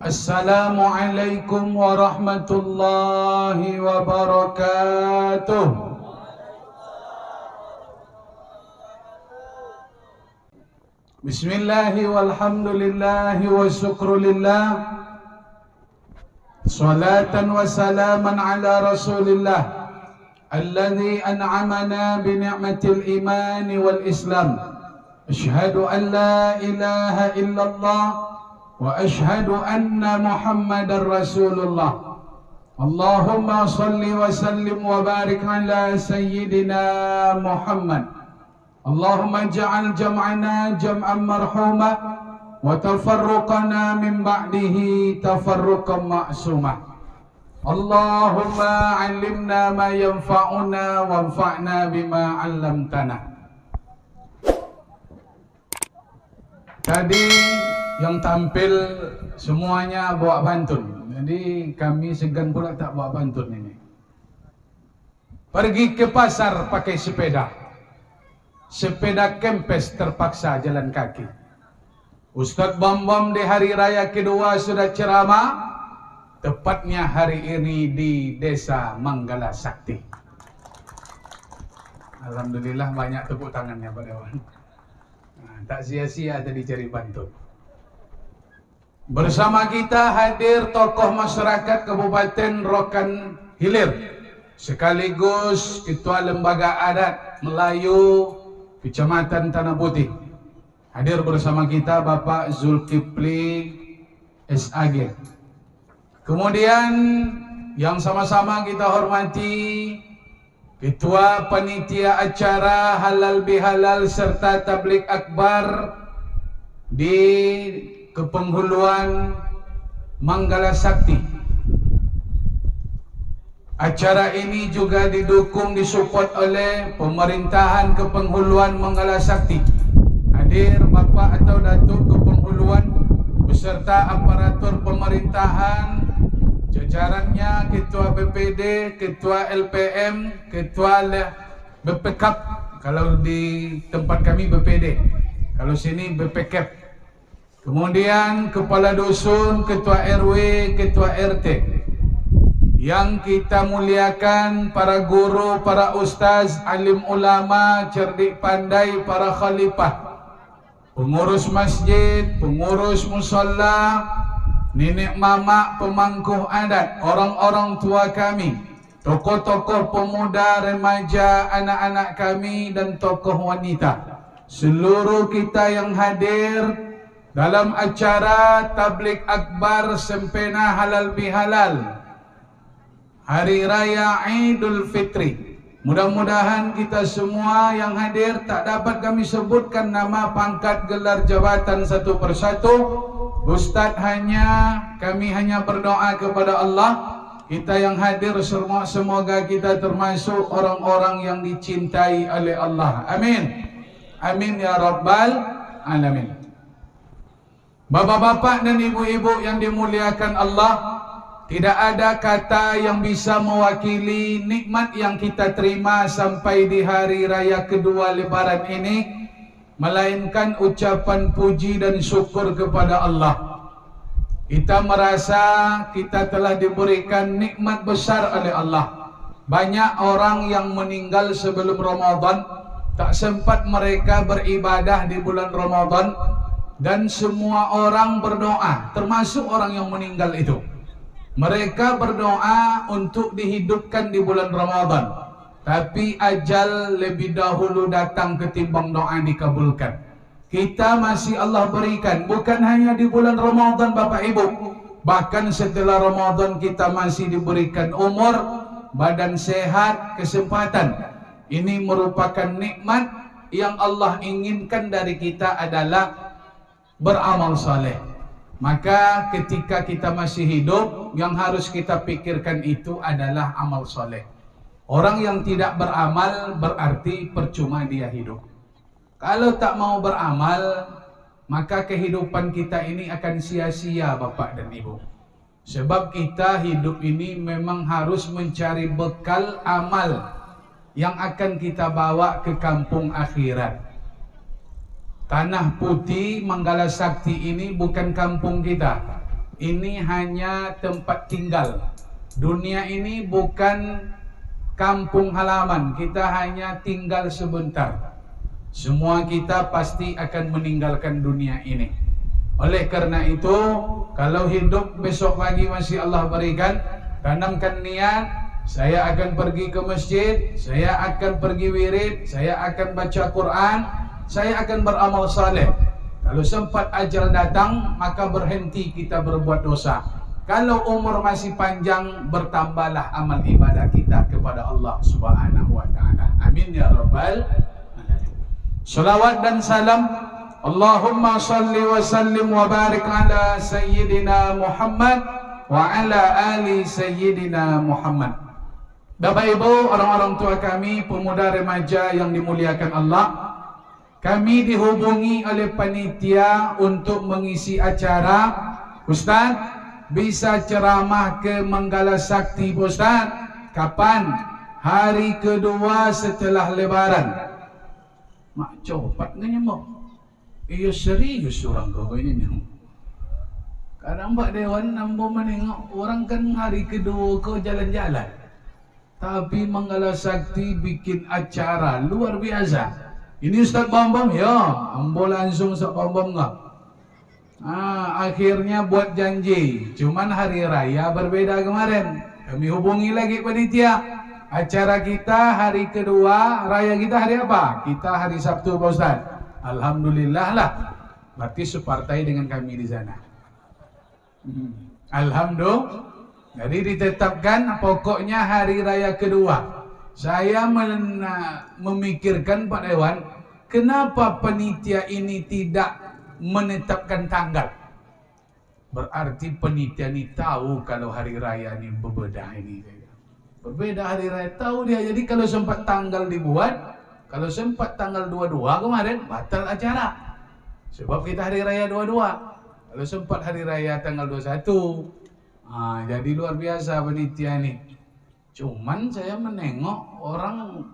Assalamualaikum warahmatullahi wabarakatuh. Bismillahi walhamdulillahi wa syukrulillah. Salatan wa salaman ala rasulillah alladhi an'amana bi ni'matil iman wal islam. Ashhadu an la ilaha illallah wa ashhadu anna Muhammadar Rasulullah. Allahumma salli wa sallim wa barik ala sayyidina Muhammad. Allahumma ja'al jam'ana jam'an marhuma wa tafarruqana min ba'dihi tafarruqan ma'suma. Allahumma 'allimna ma yanfa'una wanfa'na bima 'allamtana. Tadi yang tampil semuanya bawa pantun. Jadi kami segan pula tak bawa pantun ini. Pergi ke pasar pakai sepeda. Sepeda kempes terpaksa jalan kaki. Ustadz Bambam di hari raya kedua sudah ceramah. Tepatnya hari ini di Desa Manggala Sakti. Alhamdulillah banyak tepuk tangannya Pak Dewan. Tak sia-sia tadi cari pantun. Bersama kita hadir tokoh masyarakat Kabupaten Rokan Hilir, sekaligus Ketua Lembaga Adat Melayu Kecamatan Tanah Putih. Hadir bersama kita Bapak Zulkifli SAG. Kemudian yang sama-sama kita hormati Ketua Panitia Acara Halal Bihalal serta Tabligh Akbar di Kepenghuluan Manggala Sakti. Acara ini juga didukung, disupport oleh Pemerintahan Kepenghuluan Manggala Sakti. Hadir Bapak atau Datuk Kepenghuluan beserta aparatur pemerintahan, jajarannya, Ketua BPD, Ketua LPM, Ketua BPKAP, kalau di tempat kami BPD, kalau sini BPKAP. Kemudian Kepala Dusun, Ketua RW, Ketua RT. Yang kita muliakan para guru, para ustaz, alim ulama, cerdik pandai, para khalifah, pengurus masjid, pengurus musalla, nenek mama, pemangkuh adat, orang-orang tua kami, tokoh-tokoh pemuda, remaja, anak-anak kami dan tokoh wanita. Seluruh kita yang hadir dalam acara Tabligh Akbar Sempena Halal Bihalal Hari Raya Idul Fitri. Mudah-mudahan kita semua yang hadir, tak dapat kami sebutkan nama, pangkat, gelar, jabatan satu persatu. Ustaz kami hanya berdoa kepada Allah, kita yang hadir semoga kita termasuk orang-orang yang dicintai oleh Allah. Amin. Amin ya Rabbal Alamin. Bapak-bapak dan ibu-ibu yang dimuliakan Allah, tidak ada kata yang bisa mewakili nikmat yang kita terima sampai di hari raya kedua Lebaran ini, melainkan ucapan puji dan syukur kepada Allah. Kita merasa kita telah diberikan nikmat besar oleh Allah. Banyak orang yang meninggal sebelum Ramadan, tak sempat mereka beribadah di bulan Ramadan, dan semua orang berdoa, termasuk orang yang meninggal itu. Mereka berdoa untuk dihidupkan di bulan Ramadan, tapi ajal lebih dahulu datang ketimbang doa dikabulkan. Kita masih Allah berikan, bukan hanya di bulan Ramadan Bapak Ibu, bahkan setelah Ramadan kita masih diberikan umur, badan sehat, kesempatan. Ini merupakan nikmat yang Allah inginkan dari kita adalah beramal saleh. Maka ketika kita masih hidup, yang harus kita pikirkan itu adalah amal saleh. Orang yang tidak beramal berarti percuma dia hidup. Kalau tak mau beramal, maka kehidupan kita ini akan sia-sia Bapak dan Ibu. Sebab kita hidup ini memang harus mencari bekal amal yang akan kita bawa ke kampung akhirat. Tanah Putih Manggala Sakti ini bukan kampung kita. ini hanya tempat tinggal. Dunia ini bukan kampung halaman, kita hanya tinggal sebentar. Semua kita pasti akan meninggalkan dunia ini. Oleh karena itu, kalau hidup besok pagi masih Allah berikan, tanamkan niat, saya akan pergi ke masjid, saya akan pergi wirid, saya akan baca Quran, saya akan beramal saleh. Kalau sempat ajal datang, maka berhenti kita berbuat dosa. Kalau umur masih panjang, bertambahlah amal ibadah kita kepada Allah Subhanahu wa taala. Amin ya rabbal alamin. Salawat dan salam, Allahumma salli wa sallim wa barik ala sayyidina Muhammad wa ala ali sayyidina Muhammad. Bapak Ibu, orang-orang tua kami, pemuda remaja yang dimuliakan Allah, kami dihubungi oleh panitia untuk mengisi acara. Ustaz, bisa ceramah ke Manggala Sakti Ustaz? Kapan? Hari kedua setelah Lebaran. Mak copat ni nyamuk. Iya serius orang kau ini ni. Kadang Pak Dewan nampak menengok orang kan hari kedua kau jalan-jalan. Tapi Manggala Sakti bikin acara luar biasa. Ini Ustaz Bambam ya, ambo langsung Ustaz Bambam enggak. Akhirnya buat janji. Cuman hari raya berbeda kemarin. Kami hubungi lagi panitia. Acara kita hari kedua, raya kita hari apa? Kita hari Sabtu Pak Ustaz. Alhamdulillah lah. Berarti separtai dengan kami di sana. Alhamdulillah. Jadi ditetapkan pokoknya hari raya kedua. Saya memikirkan Pak Dewan, kenapa panitia ini tidak menetapkan tanggal? Berarti panitia ini tahu kalau hari raya ini berbeda ini. Berbeda hari raya, tahu dia. Jadi kalau sempat tanggal dibuat, kalau sempat tanggal 22 kemarin, batal acara. Sebab kita hari raya 22. Kalau sempat hari raya tanggal 21. Jadi luar biasa panitia ini. Cuman saya menengok orang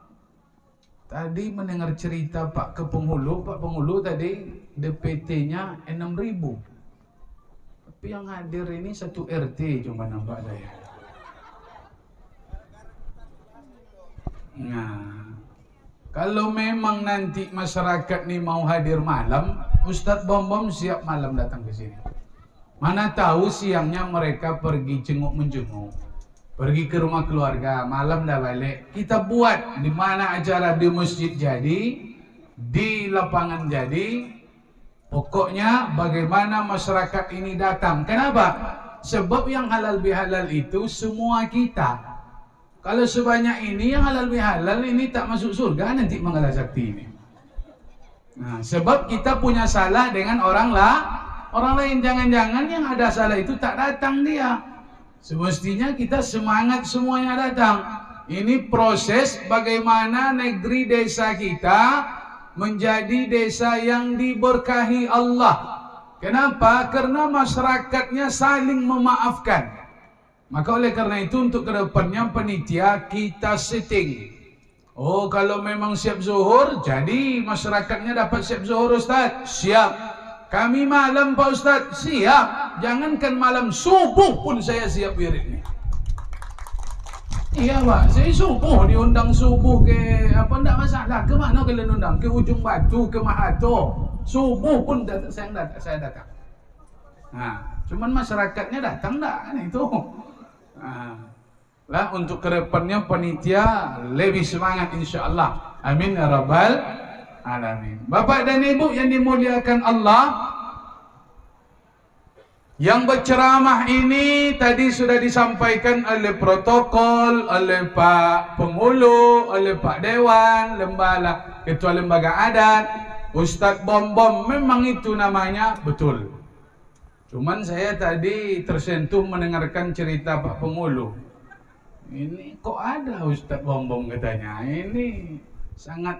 tadi mendengar cerita Pak Penghulu tadi DPT-nya 6.000. Tapi yang hadir ini satu RT cuma nampak saya. Nah, kalau memang nanti masyarakat ni mau hadir malam, Ustaz Bambam siap malam datang ke sini. Mana tahu siangnya mereka pergi jenguk-menjenguk, pergi ke rumah keluarga, malam dah balik. Kita buat di mana acara, di masjid jadi, di lapangan jadi. Pokoknya bagaimana masyarakat ini datang. Kenapa? Sebab yang halal bihalal itu semua kita. Kalau sebanyak ini yang halal bihalal ini tak masuk surga nanti Manggala Sakti ini. Nah, sebab kita punya salah dengan orang lain. Jangan-jangan yang ada salah itu tak datang dia. Semestinya kita semangat semuanya datang. Ini proses bagaimana negeri desa kita menjadi desa yang diberkahi Allah. Kenapa? Karena masyarakatnya saling memaafkan. Maka oleh karena itu untuk kedepannya panitia kita setting. Oh, kalau memang siap zuhur, jadi masyarakatnya dapat siap zuhur Ustaz. Siap. Kami malam Pak Ustaz, siap. Jangankan malam, subuh pun saya siap wirid ni. Iya Pak, saya subuh diundang subuh ke apa, enggak masalah. Ke mana kalian undang? Ke Ujung Batu, ke Mahato. Subuh pun saya datang. Nah, cuman masyarakatnya datang enggak kan itu. Lah untuk kedepannya panitia lebih semangat insya-Allah. Amin ya rabbal alamin. Bapak dan Ibu yang dimuliakan Allah, yang berceramah ini tadi sudah disampaikan oleh protokol, oleh Pak Penghulu, oleh Pak Dewan, Ketua Lembaga Adat, Ustaz Bambam, memang itu namanya, betul. Cuman saya tadi tersentuh mendengarkan cerita Pak Penghulu. Ini kok ada Ustaz Bambam katanya. Ini sangat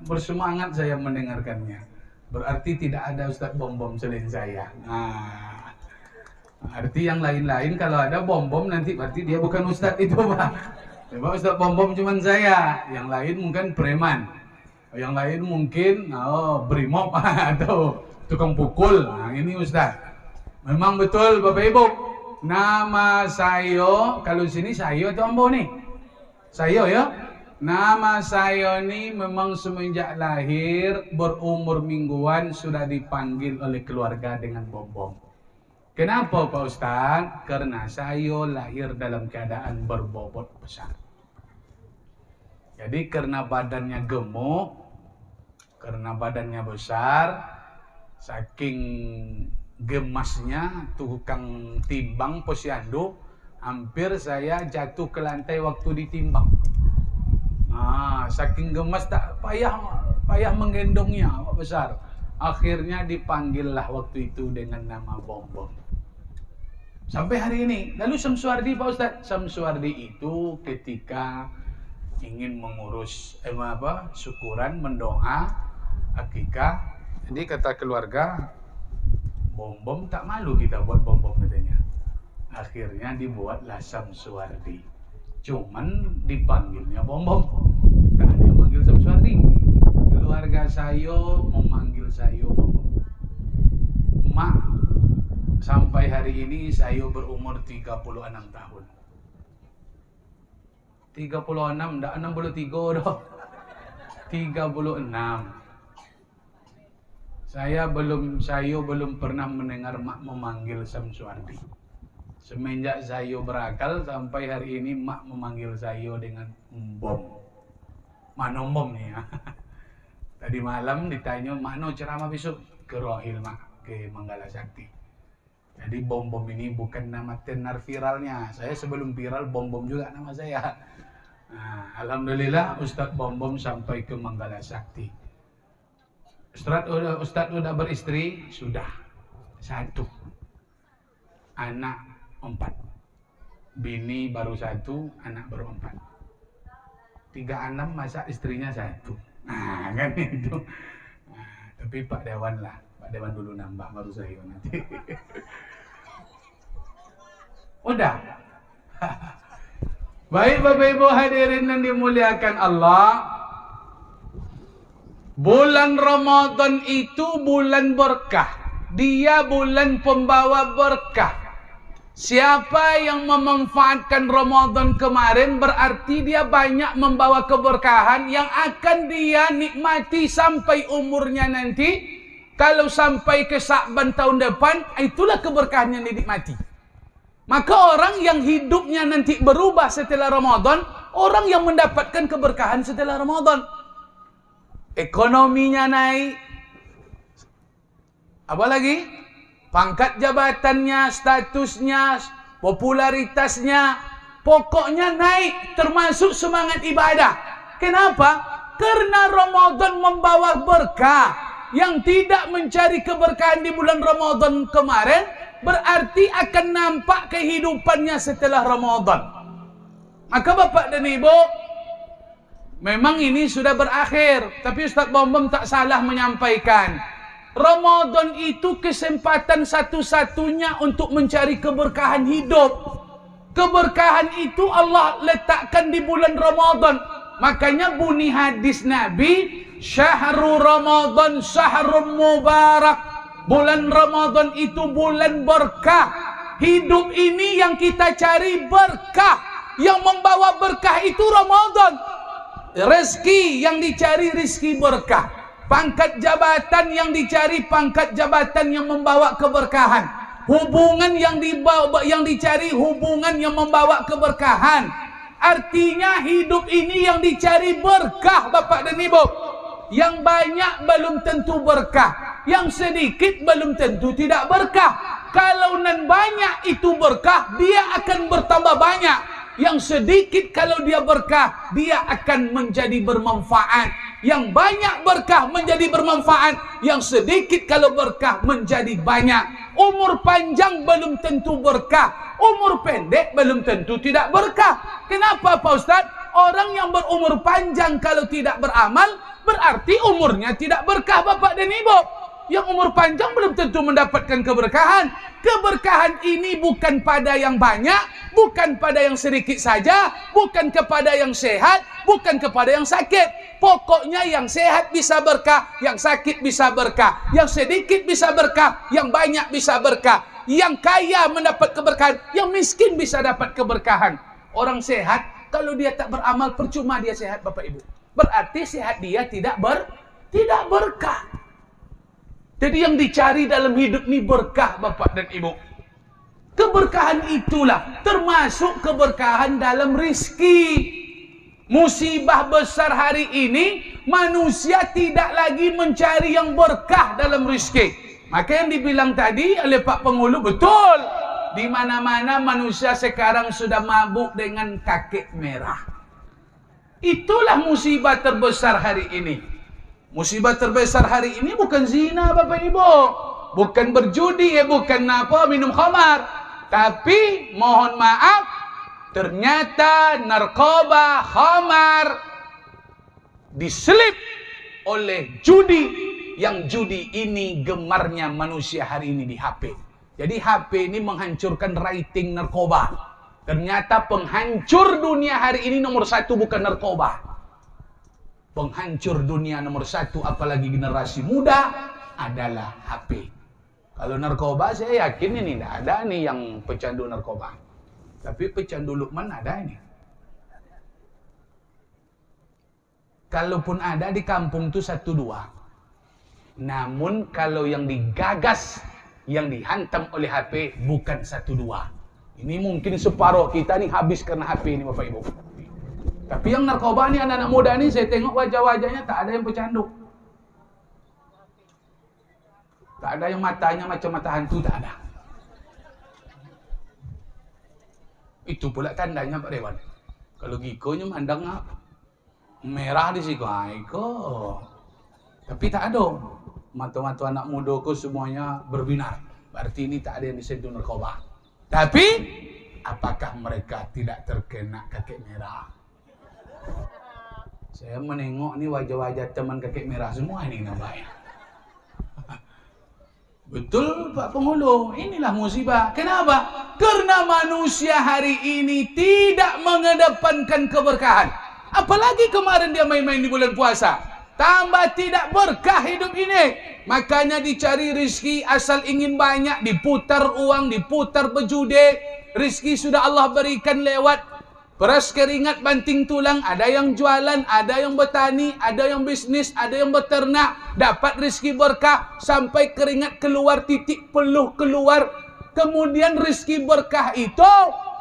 bersemangat saya mendengarkannya. Berarti tidak ada Ustaz Bambam selain saya. Nah, arti yang lain-lain kalau ada bom-bom nanti berarti dia bukan Ustaz itu Pak. Sebab Ustaz bom-bom cuma saya. Yang lain mungkin preman. Yang lain mungkin brimob atau tukang pukul. Nah, ini Ustaz. Memang betul Bapak Ibu. Nama saya, kalau sini saya atau ambo nih? Saya ya. Nama saya ini memang semenjak lahir berumur mingguan sudah dipanggil oleh keluarga dengan Bom-Bom. Kenapa Pak Ustadz? Karena saya lahir dalam keadaan berbobot besar. Jadi karena badannya gemuk, karena badannya besar, saking gemasnya tukang timbang posyandu, hampir saya jatuh ke lantai waktu ditimbang. Saking gemas tak payah menggendongnya besar. Akhirnya dipanggillah waktu itu dengan nama Bom-Bom. Sampai hari ini. Lalu Samsuardi Pak Ustadz, Samsuardi itu ketika ingin mengurus syukuran, mendoa akikah. Jadi kata keluarga, Bom-Bom tak malu kita buat Bom-Bom katanya. Akhirnya dibuatlah Samsuardi. Cuman dipanggilnya Bom-Bom. Tak ada yang manggil Samsuardi. Keluarga saya memanggil saya Bom-Bom. Mak, sampai hari ini saya berumur 36 tahun. 36, enggak 63 dah. 36. Saya belum pernah mendengar mak memanggil Samsuardi. Semenjak saya berakal sampai hari ini mak memanggil saya dengan Bom. Mano Bom nih ya. Tadi malam ditanya, "Mano ceramah besok?" Ke Rohil mak, ke Manggala Sakti. Jadi Bom-Bom ini bukan nama tenar viralnya. Saya sebelum viral Bom-Bom juga nama saya. Nah, alhamdulillah Ustadz Bom-Bom sampai ke Manggala Sakti. Ustadz udah beristri? Sudah. 1. Anak 4. Bini baru 1, anak baru 4. 36 masa istrinya 1. Nah kan itu. Tapi Pak Dewan lah. Pak Dewan dulu nambah baru saya nanti. Udah. Baik Bapak Ibu hadirin yang dimuliakan Allah. Bulan Ramadan itu bulan berkah. Dia bulan pembawa berkah. Siapa yang memanfaatkan Ramadan kemarin berarti dia banyak membawa keberkahan yang akan dia nikmati sampai umurnya nanti. Kalau sampai ke Sya'ban tahun depan, itulah keberkahan yang dinikmati. Maka orang yang hidupnya nanti berubah setelah Ramadan, orang yang mendapatkan keberkahan setelah Ramadan. Ekonominya naik. Apa lagi? Pangkat jabatannya, statusnya, popularitasnya, pokoknya naik, termasuk semangat ibadah. Kenapa? Karena Ramadan membawa berkah. Yang tidak mencari keberkahan di bulan Ramadan kemarin, berarti akan nampak kehidupannya setelah Ramadan. Maka Bapak dan Ibu, memang ini sudah berakhir, tapi Ustaz Bom-Bom tak salah menyampaikan. Ramadan itu kesempatan satu-satunya untuk mencari keberkahan hidup. Keberkahan itu Allah letakkan di bulan Ramadan. Makanya bunyi hadis Nabi, Syahrul Ramadan syahrul mubarak. Bulan Ramadan itu bulan berkah. Hidup ini yang kita cari berkah. Yang membawa berkah itu Ramadan. Rezeki yang dicari rezeki berkah. Pangkat jabatan yang dicari pangkat jabatan yang membawa keberkahan. Hubungan yang dicari hubungan yang membawa keberkahan. Artinya hidup ini yang dicari berkah Bapak dan Ibu. Yang banyak belum tentu berkah, yang sedikit belum tentu tidak berkah. Kalau nan banyak itu berkah, dia akan bertambah banyak. Yang sedikit kalau dia berkah, dia akan menjadi bermanfaat. Yang banyak berkah menjadi bermanfaat, yang sedikit kalau berkah menjadi banyak. Umur panjang belum tentu berkah, umur pendek belum tentu tidak berkah. Kenapa Pak Ustadz? Orang yang berumur panjang kalau tidak beramal, berarti umurnya tidak berkah Bapak dan Ibu. Yang umur panjang belum tentu mendapatkan keberkahan. Keberkahan ini bukan pada yang banyak, bukan pada yang sedikit saja, bukan kepada yang sehat, bukan kepada yang sakit. Pokoknya yang sehat bisa berkah, yang sakit bisa berkah, yang sedikit bisa berkah, yang banyak bisa berkah. Yang kaya mendapat keberkahan, yang miskin bisa dapat keberkahan. Orang sehat, kalau dia tak beramal, percuma dia sehat, Bapak Ibu. Berarti sehat dia tidak berkah. Jadi yang dicari dalam hidup ini berkah, Bapak dan Ibu. Keberkahan itulah termasuk keberkahan dalam rizki. Musibah besar hari ini, manusia tidak lagi mencari yang berkah dalam rizki. Maka yang dibilang tadi oleh Pak Penghulu betul. Di mana-mana manusia sekarang sudah mabuk dengan kakek merah. Itulah musibah terbesar hari ini. Musibah terbesar hari ini bukan zina, Bapak Ibu. Bukan berjudi, bukan minum khamar. Tapi mohon maaf, ternyata narkoba, khamar diselip oleh judi. Yang judi ini gemarnya manusia hari ini di HP. Jadi HP ini menghancurkan rating narkoba. Ternyata penghancur dunia hari ini nomor satu bukan narkoba. Penghancur dunia nomor satu, apalagi generasi muda, adalah HP. Kalau narkoba saya yakin ini tidak ada nih yang pecandu narkoba. Tapi pecandu Luqman ada ini. Kalaupun ada di kampung itu 1-2. Namun kalau yang digagas, yang dihantam oleh HP bukan 1-2. Ini mungkin separuh kita nih habis karena HP ini, Bapak Ibu. Tapi yang narkoba nih, anak-anak muda nih, saya tengok wajah-wajahnya tak ada yang pecandu. Tak ada yang matanya macam mata hantu, tak ada. Itu pula tandanya Pak Dewan. Kalau Gikonya mandang merah di siku, tapi tak ada. Mata-mata anak mudaku semuanya berbinar. Berarti ini tak ada yang disentuh narkoba. Tapi apakah mereka tidak terkena kakek merah? Saya menengok ni wajah-wajah teman kakek merah semua ini nampaknya. Betul Pak Penghulu, inilah musibah. Kenapa? Karena manusia hari ini tidak mengedepankan keberkahan. Apalagi kemarin dia main-main di bulan puasa. Tambah tidak berkah hidup ini. Makanya dicari rizki asal ingin banyak. Diputar uang, diputar berjudi. Rizki sudah Allah berikan lewat peras keringat banting tulang. Ada yang jualan, ada yang bertani, ada yang bisnis, ada yang beternak. Dapat rizki berkah sampai keringat keluar, titik peluh keluar. Kemudian rizki berkah itu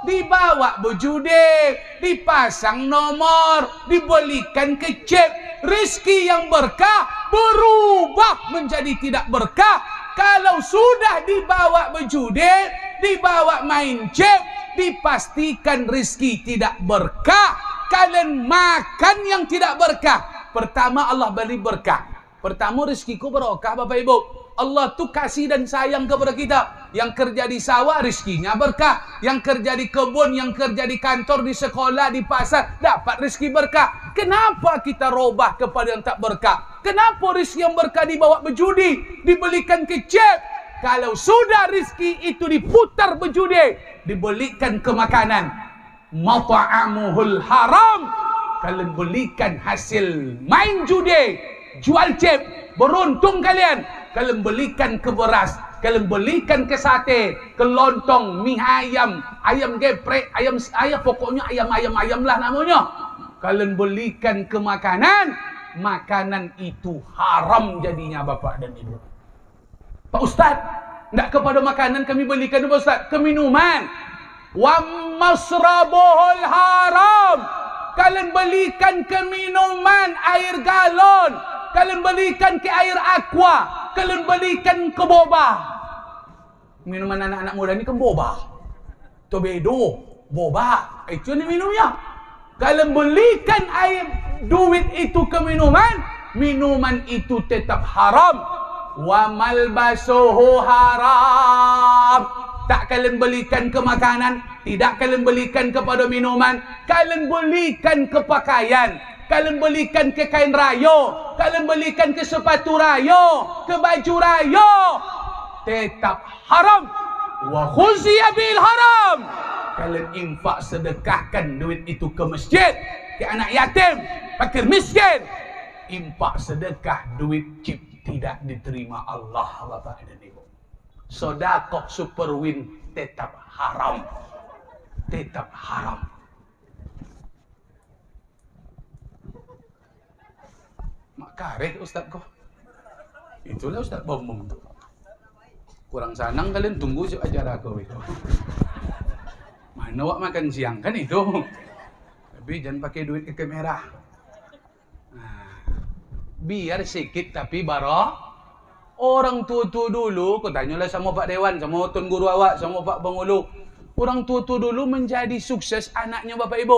dibawa berjudi, dipasang nomor, dibelikan ke chip. Rizki yang berkah berubah menjadi tidak berkah kalau sudah dibawa berjudi, dibawa main chip. Dipastikan rizki tidak berkah. Kalian makan yang tidak berkah. Pertama Allah beri berkah. Pertama rizkiku berkah, Bapak Ibu. Allah tuh kasih dan sayang kepada kita. Yang kerja di sawah rizkinya berkah. Yang kerja di kebun, yang kerja di kantor, di sekolah, di pasar, dapat rizki berkah. Kenapa kita robah kepada yang tak berkah? Kenapa rizki yang berkah dibawa berjudi, dibelikan ke chip? Kalau sudah rizki itu diputar berjudi, dibelikan ke makanan, mata'amuhul haram. Kalian belikan hasil main judi, jual chip, beruntung kalian. Kalian belikan ke beras, kalian belikan ke sate, ke lontong, mie ayam, ayam geprek, ayam pokoknya ayam lah namanya. Kalian belikan ke makanan, makanan itu haram jadinya Bapak dan Ibu. Pak Ustaz, tidak kepada makanan kami belikan, Pak Ustaz, ke minuman. Wa masrabuhul haram. Kalian belikan ke minuman air galon, kalian belikan ke air aqua, kalian belikan ke boba. Minuman anak-anak muda ini kan boba, tobedo, boba, itu ni minumnya. Kalian belikan air duit itu ke minuman, minuman itu tetap haram. Wa malbasuhu haram. Tak kalian belikan ke makanan, tidak kalian belikan kepada minuman, kalian belikan ke pakaian, kalian belikan ke kain rayo, kalian belikan ke sepatu rayo, ke baju rayo, tetap haram. Wa khuziya bil haram. Kalian infak, sedekahkan duit itu ke masjid, ke anak yatim, fakir miskin. Infak sedekah duit chip tidak diterima Allah, Bapak dan Ibu. Sedekah Superwin tetap haram. Tetap haram. Mak kareh Ustaz kok. Itulah Ustaz Bom tu. Kurang sanang kalian tunggu si acara kau itu. Mana wak makan siang kan itu. Tapi jangan pakai duit ke kamera. Nah, biar sikit tapi barok. Orang tua-tua dulu, kau tanyalah sama Pak Dewan, sama Tun Guru awak, sama Pak Pengulu. Orang tua-tua dulu menjadi sukses anaknya Bapak Ibu.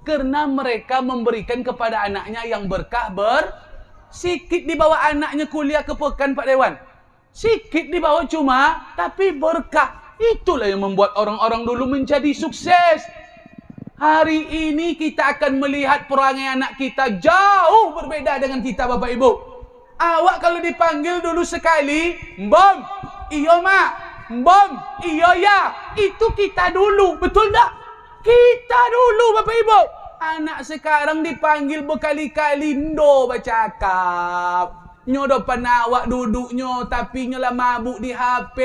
Karena mereka memberikan kepada anaknya yang berkah sikit dibawa anaknya kuliah ke Pekan Pak Dewan. Sikit dibawa cuma, tapi berkah. Itulah yang membuat orang-orang dulu menjadi sukses. Hari ini kita akan melihat perangai anak kita jauh berbeda dengan kita Bapak Ibu. Awak kalau dipanggil dulu sekali, Mbom, iyo mak, Mbom, iyo ya. Itu kita dulu, betul tak? Kita dulu Bapak Ibu. Anak sekarang dipanggil berkali-kali, ndo bercakap. Nyo depan awak duduknya, tapi nyolah mabuk di HP.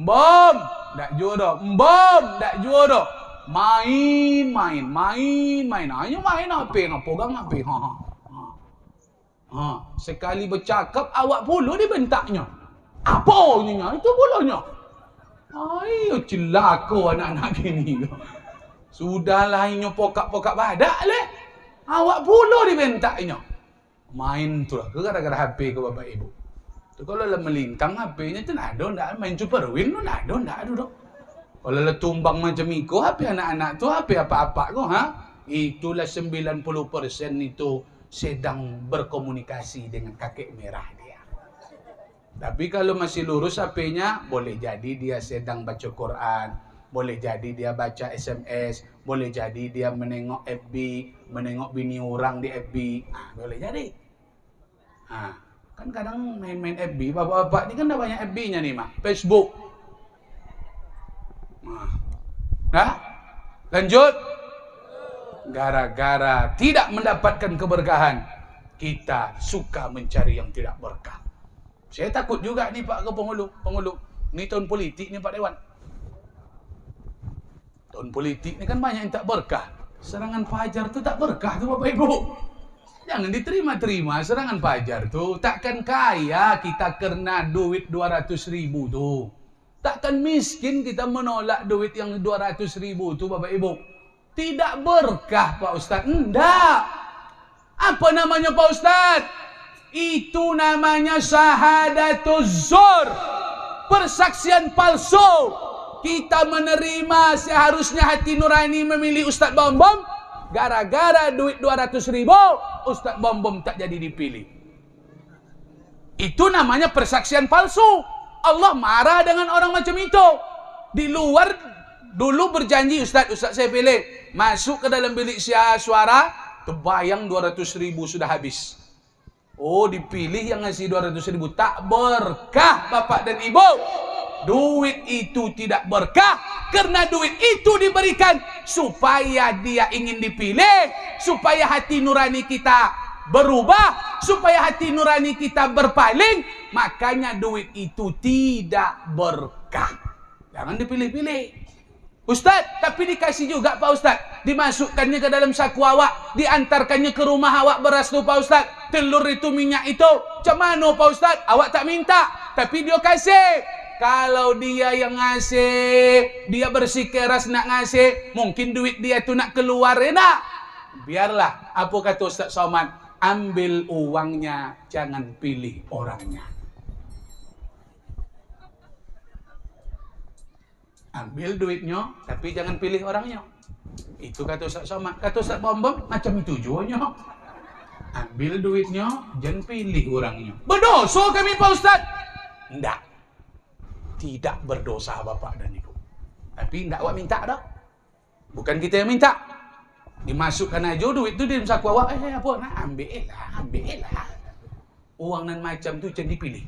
Mbom, tak jodoh. Mbom, tak jodoh. Main. Ayo main HP, pegang HP. Sekali bercakap, awak pula dibentaknya. Apa nya? Itu pulanya. Ayo celaka anak-anak gini. Sudahlah inyo pokak-pokak badak leh. Awak pula dibentaknya. Main tu lah, gara-gara HP ke Bapak Ibu. Tu kalau lah melintang HP-nya tu nak ada, main Superwin tu nak ada dok. Kalau lah tumbang macam itu, HP anak-anak tu HP apa-apa ko Itulah 90% itu sedang berkomunikasi dengan kakek merah dia. Tapi kalau masih lurus HP-nya, boleh jadi dia sedang baca Quran, boleh jadi dia baca SMS, boleh jadi dia menengok FB, menengok bini orang di FB. Boleh jadi. Kan kadang main-main FB, bapak-bapak ni kan dah banyak FB-nya nih, Mak. Facebook. Lanjut. Gara-gara tidak mendapatkan keberkahan, kita suka mencari yang tidak berkah. Saya takut juga nih Pak ke Pengulu. Ni tahun politik ni Pak Dewan. Tahun politik ni kan banyak yang tak berkah. Serangan fajar tu tak berkah tu Bapak Ibu. Jangan diterima-terima serangan fajar tu. Takkan kaya kita karena duit 200.000 tu. Takkan miskin kita menolak duit yang 200.000 tu Bapak Ibu. Tidak berkah Pak Ustaz. Enggak. Apa namanya Pak Ustaz? Itu namanya syahadatuz zur. Persaksian palsu. Kita menerima seharusnya hati nurani memilih Ustaz Bom. Gara-gara duit 200.000, Ustaz Bom tak jadi dipilih. Itu namanya persaksian palsu. Allah marah dengan orang macam itu. Di luar dulu berjanji Ustaz saya pilih. Masuk ke dalam bilik suara, terbayang 200.000 sudah habis. Oh, dipilih yang ngasih 200.000. Tak berkah Bapak dan Ibu. Duit itu tidak berkah karena duit itu diberikan supaya dia ingin dipilih, supaya hati nurani kita berubah, supaya hati nurani kita berpaling. Makanya duit itu tidak berkah. Jangan dipilih-pilih. Ustaz, tapi dikasih juga Pak Ustaz. Dimasukkannya ke dalam saku awak, diantarkannya ke rumah awak beras tu Pak Ustaz. Telur itu, minyak itu, macam mana Pak Ustaz? Awak tak minta, tapi dia kasih. Kalau dia yang ngasih, dia bersikeras nak ngasih, mungkin duit dia tu nak keluar nak. Biarlah, apa kata Ustaz Somad? Ambil uangnya, jangan pilih orangnya. Ambil duitnya, tapi jangan pilih orangnya. Itu kata Ustaz Somad. Kata Ustaz Bom macam itu juga. Ambil duitnya, jangan pilih orangnya. Berdosa kami Pak Ustaz? Enggak. Tidak berdosa Bapak dan Ibu. Tapi tidak awak minta dah. Bukan kita yang minta. Dimasukkan aja duit tu di dalam saku awak. Apa nak ambil lah. Uang dan macam tu jangan dipilih.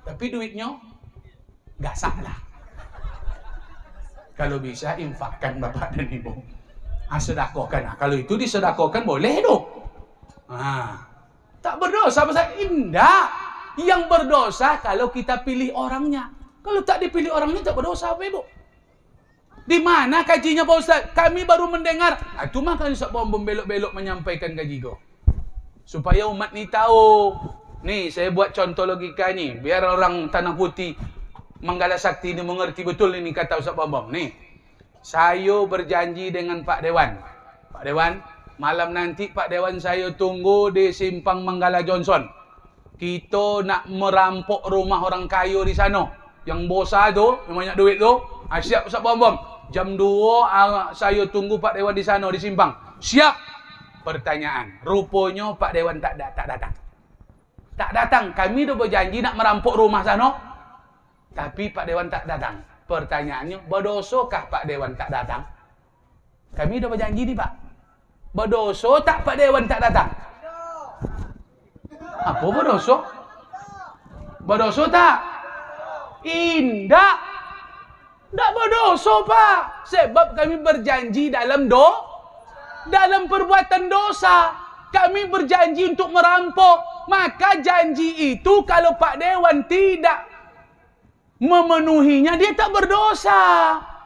Tapi duitnya gak salah. Kalau bisa infakkan Bapak dan Ibu. Sedekahkan. Kalau itu disedekahkan boleh tu. Tak berdosa pasal indah. Yang berdosa kalau kita pilih orangnya. Kalau tak dipilih orangnya tak berdosa apa ibu? Di mana kajinya Pak Ustaz? Kami baru mendengar. Itu makanya Ustaz Bom belok-belok menyampaikan kaji kau. Supaya umat ni tahu. Nih, saya buat contoh logika ni. Biar orang Tanah Putih, Manggala Sakti ni mengerti betul ini kata Ustaz Bom. Nih, saya berjanji dengan Pak Dewan. Pak Dewan, malam nanti Pak Dewan saya tunggu di Simpang Manggala Johnson. Kita nak merampok rumah orang kaya di sana. Yang bosa tu, yang banyak duit tu. Siap Ustaz Bom. Jam 2 saya tunggu Pak Dewan di sana, di Simpang. Siap. Pertanyaan, rupanya Pak Dewan tak datang. Tak datang. Kami dah berjanji nak merampok rumah sana. Tapi Pak Dewan tak datang. Pertanyaannya, berdosakah Pak Dewan tak datang? Kami dah berjanji ni Pak. Berdosa tak Pak Dewan tak datang? Apa berdosa? Berdosa tak? Indah. Tak berdosa Pak. Sebab kami berjanji dalam perbuatan dosa. Kami berjanji untuk merampok. Maka janji itu kalau Pak Dewan tidak memenuhinya, dia tak berdosa.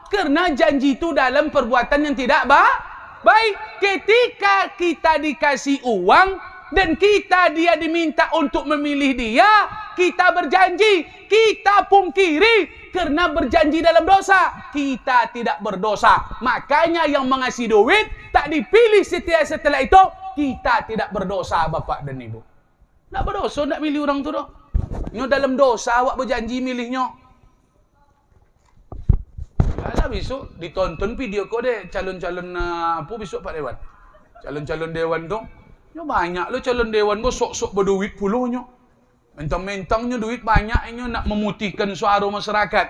Karena janji itu dalam perbuatan yang tidak baik. Ketika kita dikasih uang dan dia diminta untuk memilih dia, kita berjanji, kita pungkiri karena berjanji dalam dosa. Kita tidak berdosa. Makanya yang mengasih duit tak dipilih setelah itu, kita tidak berdosa Bapak dan Ibu. Tak berdosa nak milih orang tu dah. Nyo dalam dosa awak berjanji milihnya. Alah besok ditonton video kau deh calon-calon apa besok Pak Dewan. Calon-calon dewan tu. Nyo banyak lo calon dewan kau sok-sok berduit puluh nyo. Mentang-mentangnya duit banyak nyo nak memutihkan suara masyarakat.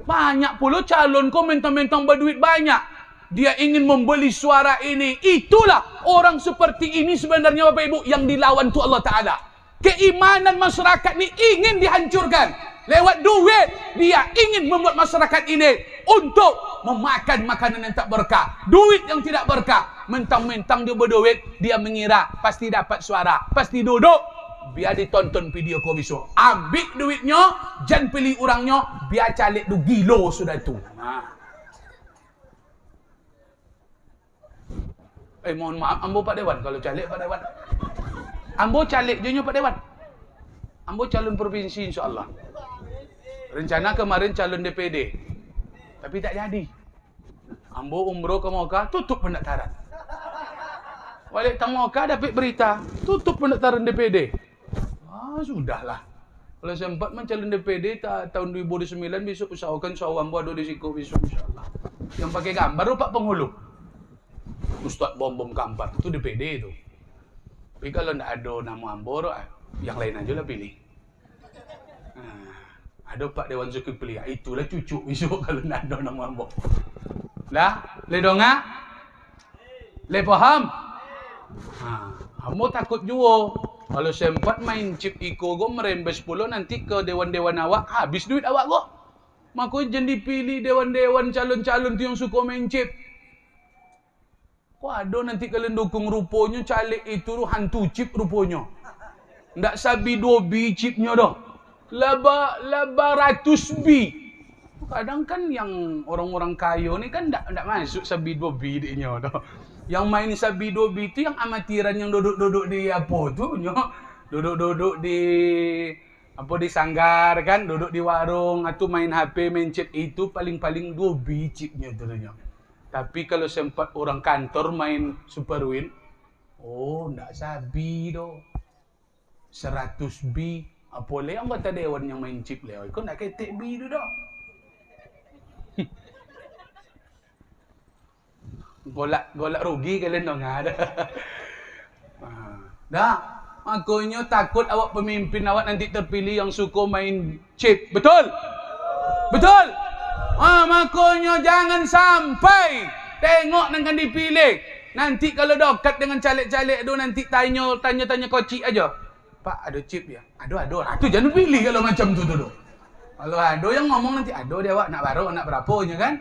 Banyak puluh calon kau mentang-mentang berduit banyak. Dia ingin membeli suara ini. Itulah orang seperti ini sebenarnya Bapak Ibu yang dilawan tu Allah Ta'ala. Keimanan masyarakat ni ingin dihancurkan. Lewat duit, dia ingin membuat masyarakat ini untuk memakan makanan yang tak berkah. Duit yang tidak berkah. Mentang-mentang dia berduit, dia mengira pasti dapat suara. Pasti duduk. Biar ditonton video kau besok. Ambil duitnya, jangan pilih orangnya. Biar caleg tu gilo sudah tu. Mohon maaf, ambo Pak Dewan kalau caleg Pak Dewan. Ambo caleg je Pak Dewan. Ambo calon provinsi insya-Allah. Rencana kemarin calon DPD. Tapi tak jadi. Ambo umroh ke Mekah, tutup pendaftaran. Balik tang Mekah dapat berita, tutup pendaftaran DPD. Sudahlah. Kalau sempat calon DPD tahun 2009 besok usahakan sawam ambo ada di siku besok insya-Allah. Yang pakai gambar Pak Penghulu. Ustaz Bom Kampar itu DPD itu. Tapi kalau tidak ada nama Ambor, yang lain aja lah pilih. Ada Pak Dewan Zulkifli, itulah cucu besok kalau tidak ada nama Ambor. Dah, le donga? Le paham? Kamu takut juga. Kalau sempat main chip Iko go merembes pula nanti ke dewan-dewan awak, habis duit awak go. Makanya jangan dipilih dewan-dewan calon-calon tu yang suka main chip. Waduh nanti kalian dukung rupanya caleg itu hantu chip rupanya. Ndak sabi 2 B chipnya dah. Laba ratus B. Kadang kan yang orang-orang kaya ni kan ndak masuk sabi 2 B dia dah. Yang main sabi 2 B itu yang amatiran yang duduk-duduk di apa tu nya. Duduk-duduk di apa di sanggar kan, duduk di warung atau main HP, main chip itu paling-paling 2 B chipnya tu nya. Tapi kalau sempat orang kantor main Super Win, ndak sabi doh. 100 B. Apa le anggota dewan yang main chip le? Kau nak ketek B tu dah. Golak rugi kalian dong ada. Dah, makanya takut awak pemimpin awak nanti terpilih yang suka main chip. Betul? Betul? Makanya jangan sampai tengok dengan dipilih. Nanti kalau dekat dengan caleg-caleg tu nanti tanya kocik aja. Pak, ada chip ya? Ada. Tu jangan pilih kalau macam tu. Kalau ada yang ngomong nanti, ada dia awak nak baru nak berapanya kan?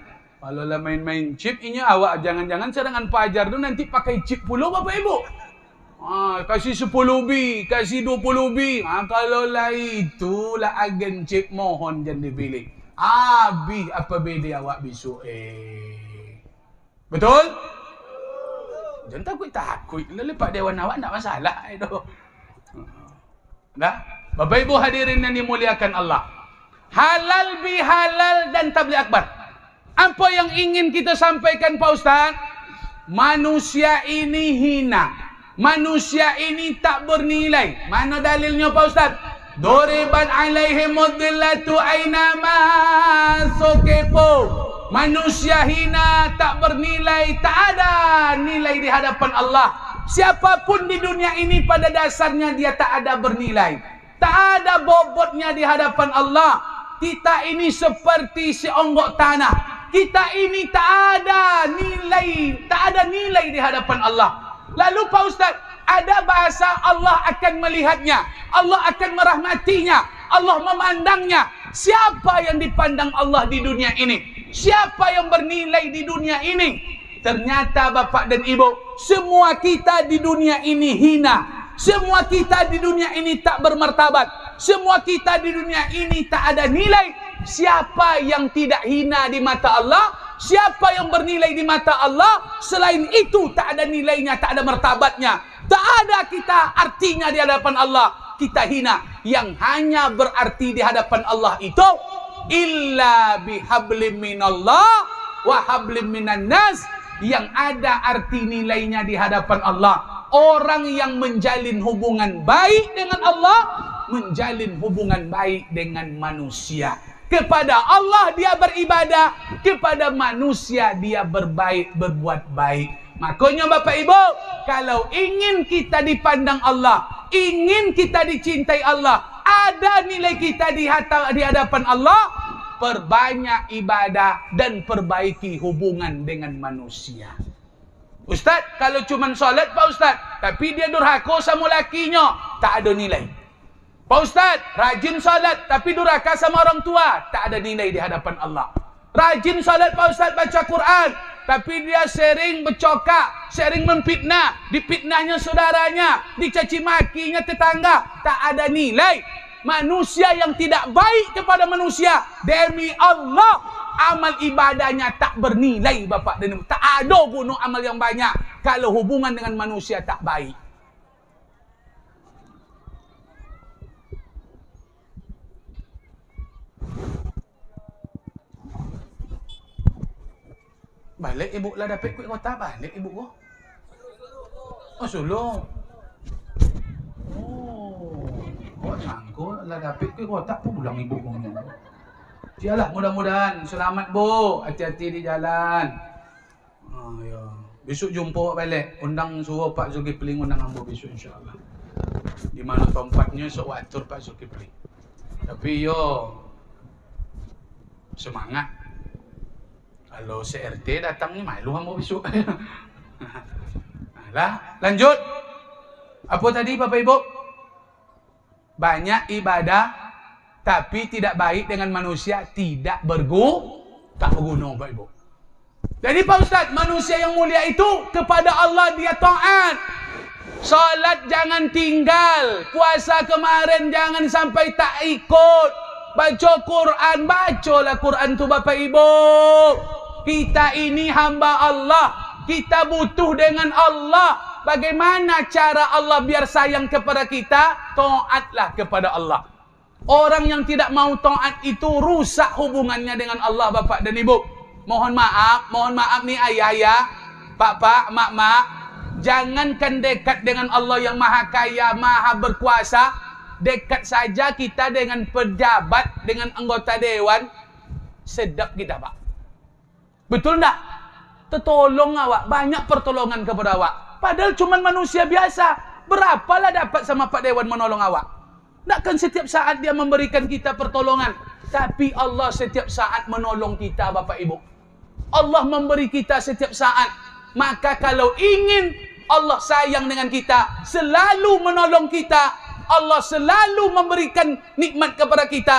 Kalau lah main-main chip ini awak jangan-jangan serangan pajar tu nanti pakai chip pula Bapak Ibu. Kasih 10 lebih, kasih 20 lebih. Kalau lah itulah agen cik mohon jangan dipilih. Habis apa beda awak besok Betul? Jangan takut. Lepas dewan awak tak masalah itu. Dah? Bapak Ibu hadirin yang dimuliakan Allah. Halal bihalal dan tabligh akbar. Apa yang ingin kita sampaikan Pak Ustaz? Manusia ini hina. Manusia ini tak bernilai. Mana dalilnya Pak Ustaz? Duriban alaihim mudillatu ainama sokepo. Manusia hina, tak bernilai, tak ada nilai di hadapan Allah. Siapapun di dunia ini pada dasarnya dia tak ada bernilai. Tak ada bobotnya di hadapan Allah. Kita ini seperti seonggok tanah. Kita ini tak ada nilai di hadapan Allah. Lalu Pak Ustaz, ada bahasa Allah akan melihatnya, Allah akan merahmatinya, Allah memandangnya. Siapa yang dipandang Allah di dunia ini? Siapa yang bernilai di dunia ini? Ternyata Bapak dan Ibu, semua kita di dunia ini hina. Semua kita di dunia ini tak bermartabat. Semua kita di dunia ini tak ada nilai. Siapa yang tidak hina di mata Allah? Siapa yang bernilai di mata Allah? Selain itu tak ada nilainya, tak ada martabatnya. Tak ada kita artinya di hadapan Allah. Kita hina. Yang hanya berarti di hadapan Allah itu illa bihablim minallah wa hablim minan nas. Yang ada arti nilainya di hadapan Allah. Orang yang menjalin hubungan baik dengan Allah, menjalin hubungan baik dengan manusia. Kepada Allah dia beribadah, kepada manusia dia berbuat baik. Makanya Bapak Ibu, kalau ingin kita dipandang Allah, ingin kita dicintai Allah, ada nilai kita di hadapan Allah, perbanyak ibadah dan perbaiki hubungan dengan manusia. Ustaz, kalau cuma solat Pak Ustaz, tapi dia durhaka sama lakinya, tak ada nilai. Pak Ustaz, rajin salat tapi durhaka sama orang tua, tak ada nilai di hadapan Allah. Rajin salat Pak Ustaz, baca Quran, tapi dia sering bercokak, sering memfitnah, dipitnahnya saudaranya, dicaci makinya tetangga, tak ada nilai. Manusia yang tidak baik kepada manusia, demi Allah, amal ibadahnya tak bernilai Bapak dan Ibu. Tak ada guna amal yang banyak kalau hubungan dengan manusia tak baik. Balik ibu lah dapat kuih kota, balik ibu ko. Oh sulung. Kok sangko lah dapat kuih kota pun pulang ibu punya. Sialah, mudah-mudahan selamat Bu, hati-hati di jalan. Ya. Besok jumpa balik. Undang suruh Pak Zulkifli undang ambo besok insya-Allah. Di mana tempatnya sok atur Pak Zulkifli. Tapi yo semangat. Kalau CRT datang ni malu hamba besok. Lah, lanjut. Apa tadi Bapak Ibu? Banyak ibadah tapi tidak baik dengan manusia, tak berguna Bapak Ibu. Jadi Pak Ustaz, manusia yang mulia itu kepada Allah dia taat. Salat jangan tinggal, puasa kemarin jangan sampai tak ikut. Baca Quran, bacalah Quran tu Bapak Ibu. Kita ini hamba Allah, kita butuh dengan Allah. Bagaimana cara Allah biar sayang kepada kita? Taatlah kepada Allah. Orang yang tidak mau taat itu rusak hubungannya dengan Allah Bapak dan Ibu. Mohon maaf nih ayah, pak, mak. Jangankan dekat dengan Allah yang maha kaya, maha berkuasa. Dekat saja kita dengan pejabat, dengan anggota dewan, sedap kita Pak. Betul tak? Tertolong awak, banyak pertolongan kepada awak. Padahal cuma manusia biasa. Berapalah dapat sama Pak Dewan menolong awak? Takkan setiap saat dia memberikan kita pertolongan. Tapi Allah setiap saat menolong kita Bapak Ibu. Allah memberi kita setiap saat. Maka kalau ingin Allah sayang dengan kita, selalu menolong kita, Allah selalu memberikan nikmat kepada kita,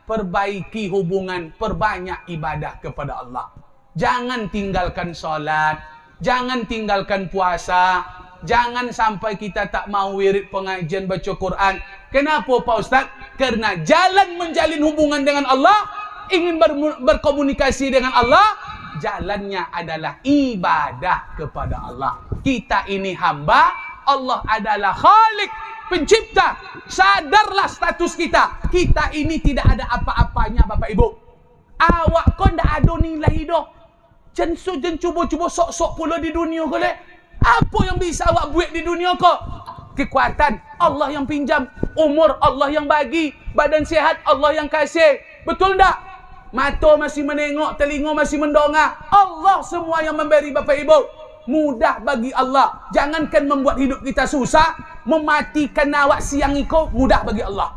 perbaiki hubungan, perbanyak ibadah kepada Allah. Jangan tinggalkan solat, jangan tinggalkan puasa, Jangan sampai kita tak mau wirid pengajian baca Quran. Kenapa Pak Ustaz? Karena jalan menjalin hubungan dengan Allah, ingin berkomunikasi dengan Allah, jalannya adalah ibadah kepada Allah. Kita ini hamba, Allah adalah Khalik, pencipta. Sadarlah status kita. Kita ini tidak ada apa-apanya Bapak Ibu. Awak kau tidak ada nilai hidup. Jangan cuba-cuba sok-sok pula di dunia kau leh. Apa yang bisa awak buat di dunia kau? Kekuatan Allah yang pinjam, umur Allah yang bagi, badan sihat Allah yang kasih. Betul tak? Mata masih menengok, telinga masih mendongak. Allah semua yang memberi Bapak Ibu. Mudah bagi Allah. Jangankan membuat hidup kita susah, mematikan awak siang iko mudah bagi Allah.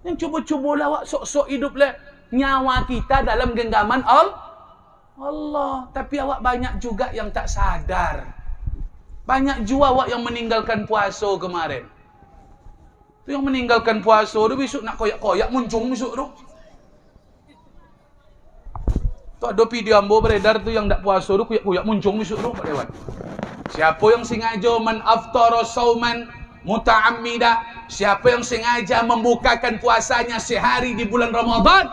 Yang cuba-cubalah awak sok-sok hidup le. Nyawa kita dalam genggaman Allah. Tapi awak banyak juga yang tak sadar. Banyak juga awak yang meninggalkan puasa kemarin. Tu yang meninggalkan puasa tu besok nak koyak-koyak muncung besok tu. Tu ada video ambo beredar tu yang tak puasa tu koyak-koyak muncung besok tu Pak Dewan. Siapa yang sengaja man aftara sauman muta'ammida, siapa yang sengaja membukakan puasanya sehari di bulan Ramadan,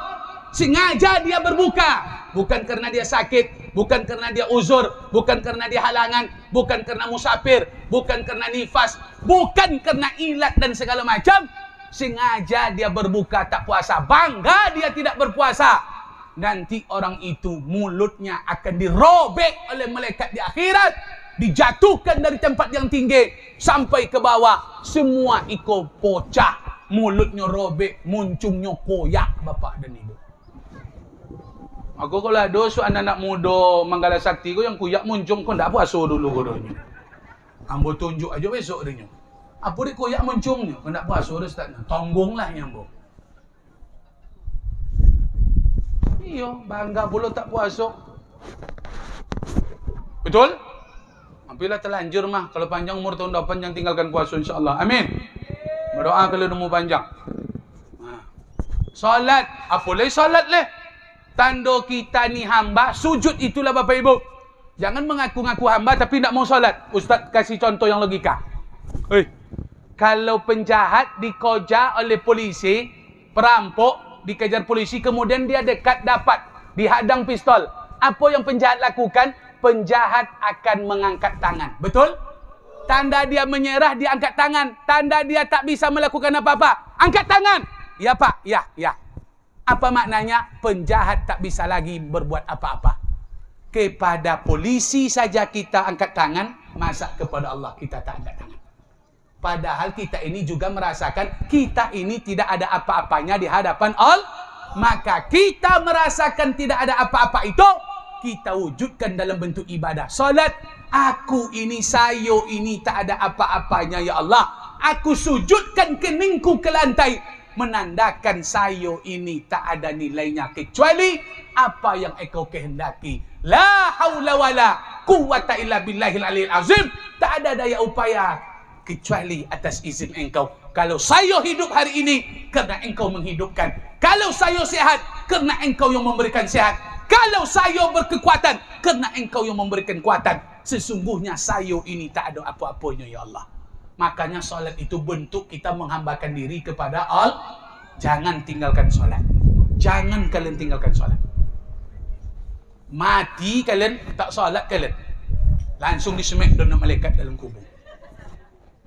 sengaja dia berbuka, bukan karena dia sakit, bukan karena dia uzur, bukan karena dia halangan, bukan karena musafir, bukan karena nifas, bukan karena ilat dan segala macam. Sengaja dia berbuka tak puasa, bangga dia tidak berpuasa. Nanti orang itu mulutnya akan dirobek oleh malaikat di akhirat, dijatuhkan dari tempat yang tinggi sampai ke bawah, semua iko pocah, mulutnya robek, muncungnya koyak Bapak dan Ibu. Aku kalau ada anak-anak muda Manggala Sakti ko yang kuyak muncung ko ndak puasa dulu kodonyo. Ambo tunjuk aja besok denyo. Apa dia koyak muncungnya? Ko ndak puasa dah start. Tonggonglah nyambo. Iyo, bangga pula tak puasa. Betul? Ampilah terlanjur mah kalau panjang umur tahun depan yang tinggalkan puasa insyaallah. Amin. Berdoa kalau umur panjang. Salat, apa lagi salat leh? Tanda kita ni hamba, sujud itulah Bapak Ibu. Jangan mengaku-ngaku hamba tapi tak mau salat. Ustaz kasih contoh yang logika. Kalau penjahat dikojar oleh polisi, perampok dikejar polisi, kemudian dia dekat dapat dihadang pistol. Apa yang penjahat lakukan? Penjahat akan mengangkat tangan. Betul? Tanda dia menyerah, dia angkat tangan. Tanda dia tak bisa melakukan apa-apa, angkat tangan. Ya Pak, ya. Apa maknanya? Penjahat tak bisa lagi berbuat apa-apa. Kepada polisi saja kita angkat tangan, masa kepada Allah kita tak angkat tangan. Padahal kita ini juga merasakan kita ini tidak ada apa-apanya di hadapan Allah. Maka kita merasakan tidak ada apa-apa itu, kita wujudkan dalam bentuk ibadah. Salat, aku ini, saya ini tak ada apa-apanya ya Allah. Aku sujudkan keningku ke lantai, menandakan saya ini tak ada nilainya kecuali apa yang engkau kehendaki. La haula wala quwwata illa billahil aliyil azim. Tak ada daya upaya kecuali atas izin engkau. Kalau saya hidup hari ini, karena engkau menghidupkan. Kalau saya sehat, karena engkau yang memberikan sehat. Kalau saya berkekuatan, karena engkau yang memberikan kekuatan. Sesungguhnya saya ini tak ada apa-apanya ya Allah. Makanya solat itu bentuk kita menghambakan diri kepada Allah. Jangan tinggalkan solat. Jangan kalian tinggalkan solat. Mati kalian tak solat kalian, langsung disemek dengan malaikat dalam kubur.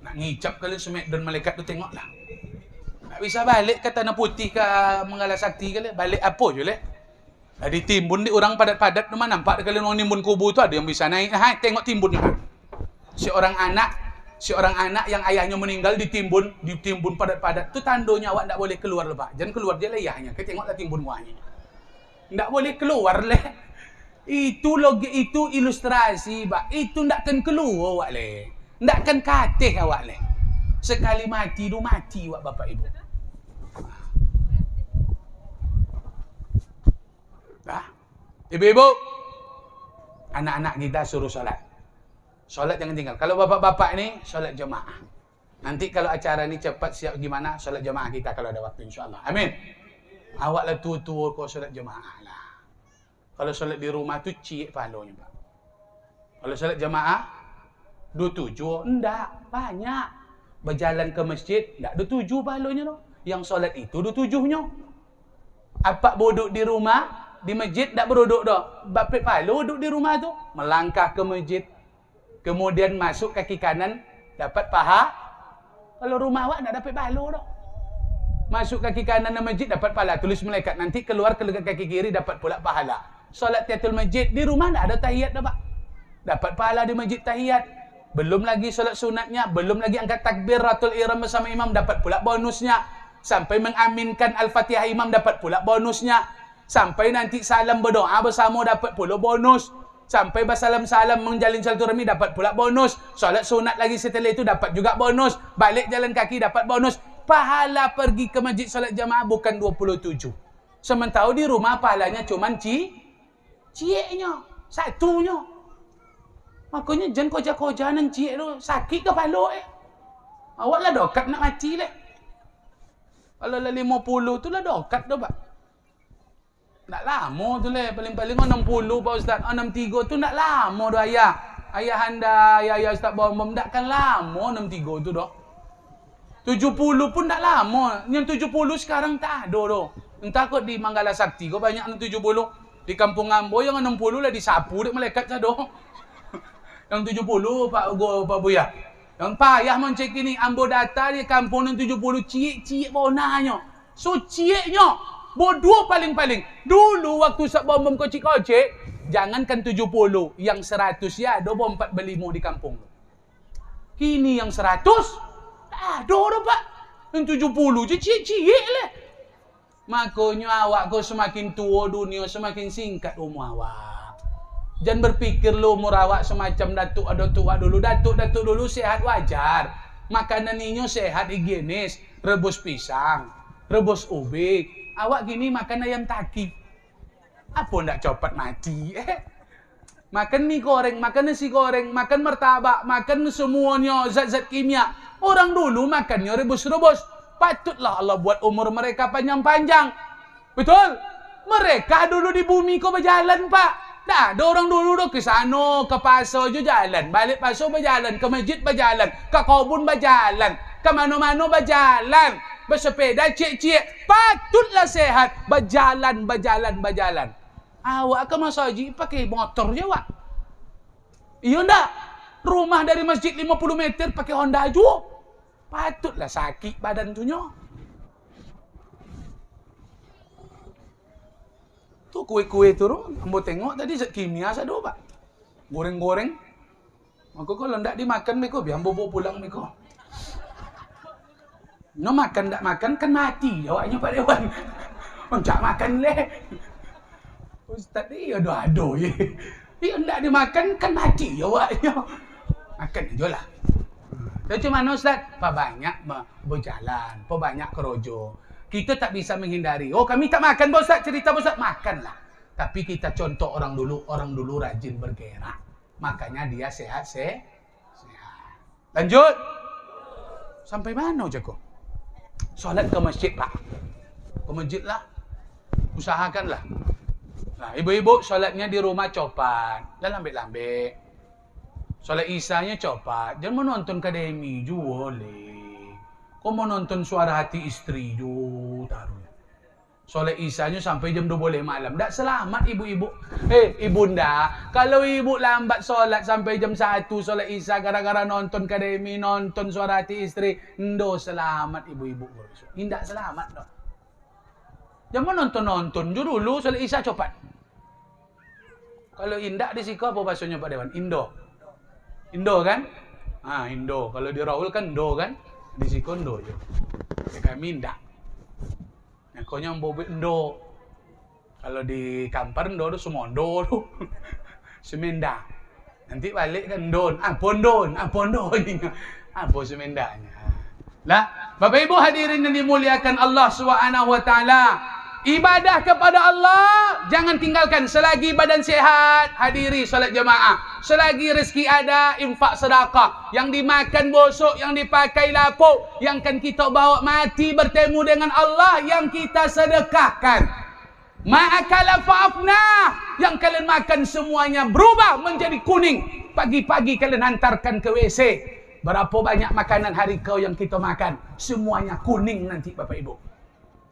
Nak ngicap kalian semek dan malaikat tu tengoklah. Tak bisa balik ke Tanah Putih ke Manggala Sakti kalian. Balik apa je leh. Jadi timbun di orang padat-padat tu mana nampak kalian orang nimbun kubur tu ada yang bisa naik. Hai, tengok timbunnya. Seorang anak yang ayahnya meninggal ditimbun padat-padat tu tandanya awak tak boleh keluar lepas. Jangan keluar dia ayahnya. Kita tengoklah timbun muahnya. Tak boleh keluar leh. Itu ilustrasi, Pak. Itu tak akan keluar awak leh. Tak akan katih awak leh. Sekali mati tu mati awak Bapak Ibu. Ibu-ibu, anak-anak kita suruh solat. Solat jangan tinggal. Kalau bapak-bapak ni solat jemaah. Nanti kalau acara ni cepat siap gimana, solat jemaah kita kalau ada waktu insyaAllah. Amin. Awaklah tua-tua kau solat jemaah lah. Kalau solat di rumah tu cik palonya Pak. Kalau solat jemaah, 27? Enggak, banyak. Berjalan ke masjid, enggak 27 pahalanya tu. Yang solat itu 27-nya. Apa duduk di rumah, di masjid tak berduduk dah. Bapit pahala duduk di rumah tu. Melangkah ke masjid. Kemudian masuk kaki kanan, dapat paha. Kalau rumah awak tak dapat pahala dah. Masuk kaki kanan ke masjid, dapat pahala. Tulis malaikat. Nanti keluar ke kaki kiri, dapat pula pahala. Solat tahiyatul masjid, di rumah tak ada tahiyat dah, Pak. Dapat pahala di masjid tahiyat. Belum lagi solat sunatnya, belum lagi angkat takbiratul ihram bersama imam, dapat pula bonusnya. Sampai mengaminkan Al-Fatihah imam, dapat pula bonusnya. Sampai nanti salam berdoa bersama, dapat pula bonus. Sampai bersalam-salam menjalin silaturahmi, dapat pula bonus. Solat sunat lagi setelah itu, dapat juga bonus. Balik jalan kaki, dapat bonus. Pahala pergi ke masjid solat jamaah bukan 27. Sementara di rumah pahalanya cuman cieknya, satunya. Makanya jangan koja-kojanan ciek tu. Sakit kepala Awak lah dokat nak mati lah. Kalau lah 50 tu lah dokat tu, Pak. Tak lama tu lah. Paling-paling 60, Pak Ustaz. 63 tu tak lama tu ayah. Ayah anda, ayah Ustaz Bom, takkan lama 63 tu dah. 70 pun tak lama. Yang 70 sekarang tak ada tu. Entah kot di Manggala Sakti kau banyak yang 70. Di Kampung Ambo yang 60 lah disapu dek malaikat sado. Yang 70 Pak Buya. Yang payah mencek ini Ambo data di kampung yang 70 ciek bonanya. So cieknya bodoh paling-paling. Dulu waktu sak bom kocik-kocik, jangankan 70, yang 100 ya ada bom 4 berlimo di kampung. Kini yang 100 ada dah, Pak. Yang 70 je ciek lah. Makanya awak kau semakin tua dunia semakin singkat umur awak. Jangan berpikir lo umur awak semacam datuk dulu. Datuk dulu sehat wajar. Makanan inyo sehat higienis. Rebus pisang, rebus ubi. Awak gini makan ayam taki. Apa ndak cepat mati? Makan mie goreng, makan nasi goreng, makan martabak, makan semuanya zat-zat kimia. Orang dulu makannya rebus-rebus. Patutlah Allah buat umur mereka panjang-panjang. Betul? Mereka dulu di bumi kau berjalan, Pak. Dah, ada orang dulu dah ke sana, ke pasar je jalan. Balik pasar berjalan, ke masjid berjalan, ke kebun berjalan, ke mana-mana berjalan. Bersepeda cik-cik. Patutlah sehat. Berjalan. Awak ke masjid pakai motor je, awak. Iya ndak? Rumah dari masjid 50 meter pakai Honda juga. Patutlah sakit badan tu nyo. Tu kue-kue tu, ambo tengok tadi zat kimia sado, Pak. Goreng-goreng. Maka kalau ndak dimakan meko, biar ambo bawa pulang meko. No makan ndak makan kan mati awaknya, Pak Dewan. Oncak makan leh. Ustaz ni ado-ado je. Dia ndak dimakan kan mati awaknya. Makan aja lah. Macam mana Ustaz? Pak banyak berjalan, Pak banyak kerojo. Kita tak bisa menghindari. Oh kami tak makan, Ustaz. Cerita Ustaz. Makanlah. Tapi kita contoh orang dulu rajin bergerak. Makanya dia sehat. Lanjut. Sampai mana je kok? Solat ke masjid, Pak. Ke masjid lah. Usahakanlah. Nah, ibu-ibu solatnya di rumah copat. Dan lambik-lambik. Solat isanya copat. Jangan menonton akademi juga boleh. Kau mau nonton Suara Hati Istri juga taruh. Solat isanya sampai jam 12 malam. Tak selamat ibu-ibu. Ibunda, kalau ibu lambat solat sampai jam 1 solat isya gara-gara nonton akademi, nonton Suara Hati Istri, ndo selamat ibu-ibu. Indak selamat dah. Jangan nonton juga dulu solat isya copat. Kalau indak di siko apa bahasanya Pak Dewan? Indo kan? Indo. Kalau di Raul kan Indo kan? Di siko Indo je. Kami indak. Pokoknya mbobit Indo. Kalau di Kampar Indo tu Sumondo tu. Semenda. Nanti balik kan Don. Pondon. Apa semendanya? Lah, Bapak Ibu hadirin yang dimuliakan Allah Subhanahu wa taala. Ibadah kepada Allah jangan tinggalkan selagi badan sehat, hadiri solat jemaah. Selagi rezeki ada, infak sedekah. Yang dimakan bosok, yang dipakai lapuk, yang kan kita bawa mati bertemu dengan Allah, yang kita sedekahkan. Ma'akala fa'afna, yang kalian makan semuanya berubah menjadi kuning. pagi-pagi kalian hantarkan ke WC. Berapa banyak makanan hari kau yang kita makan? Semuanya kuning nanti Bapak Ibu.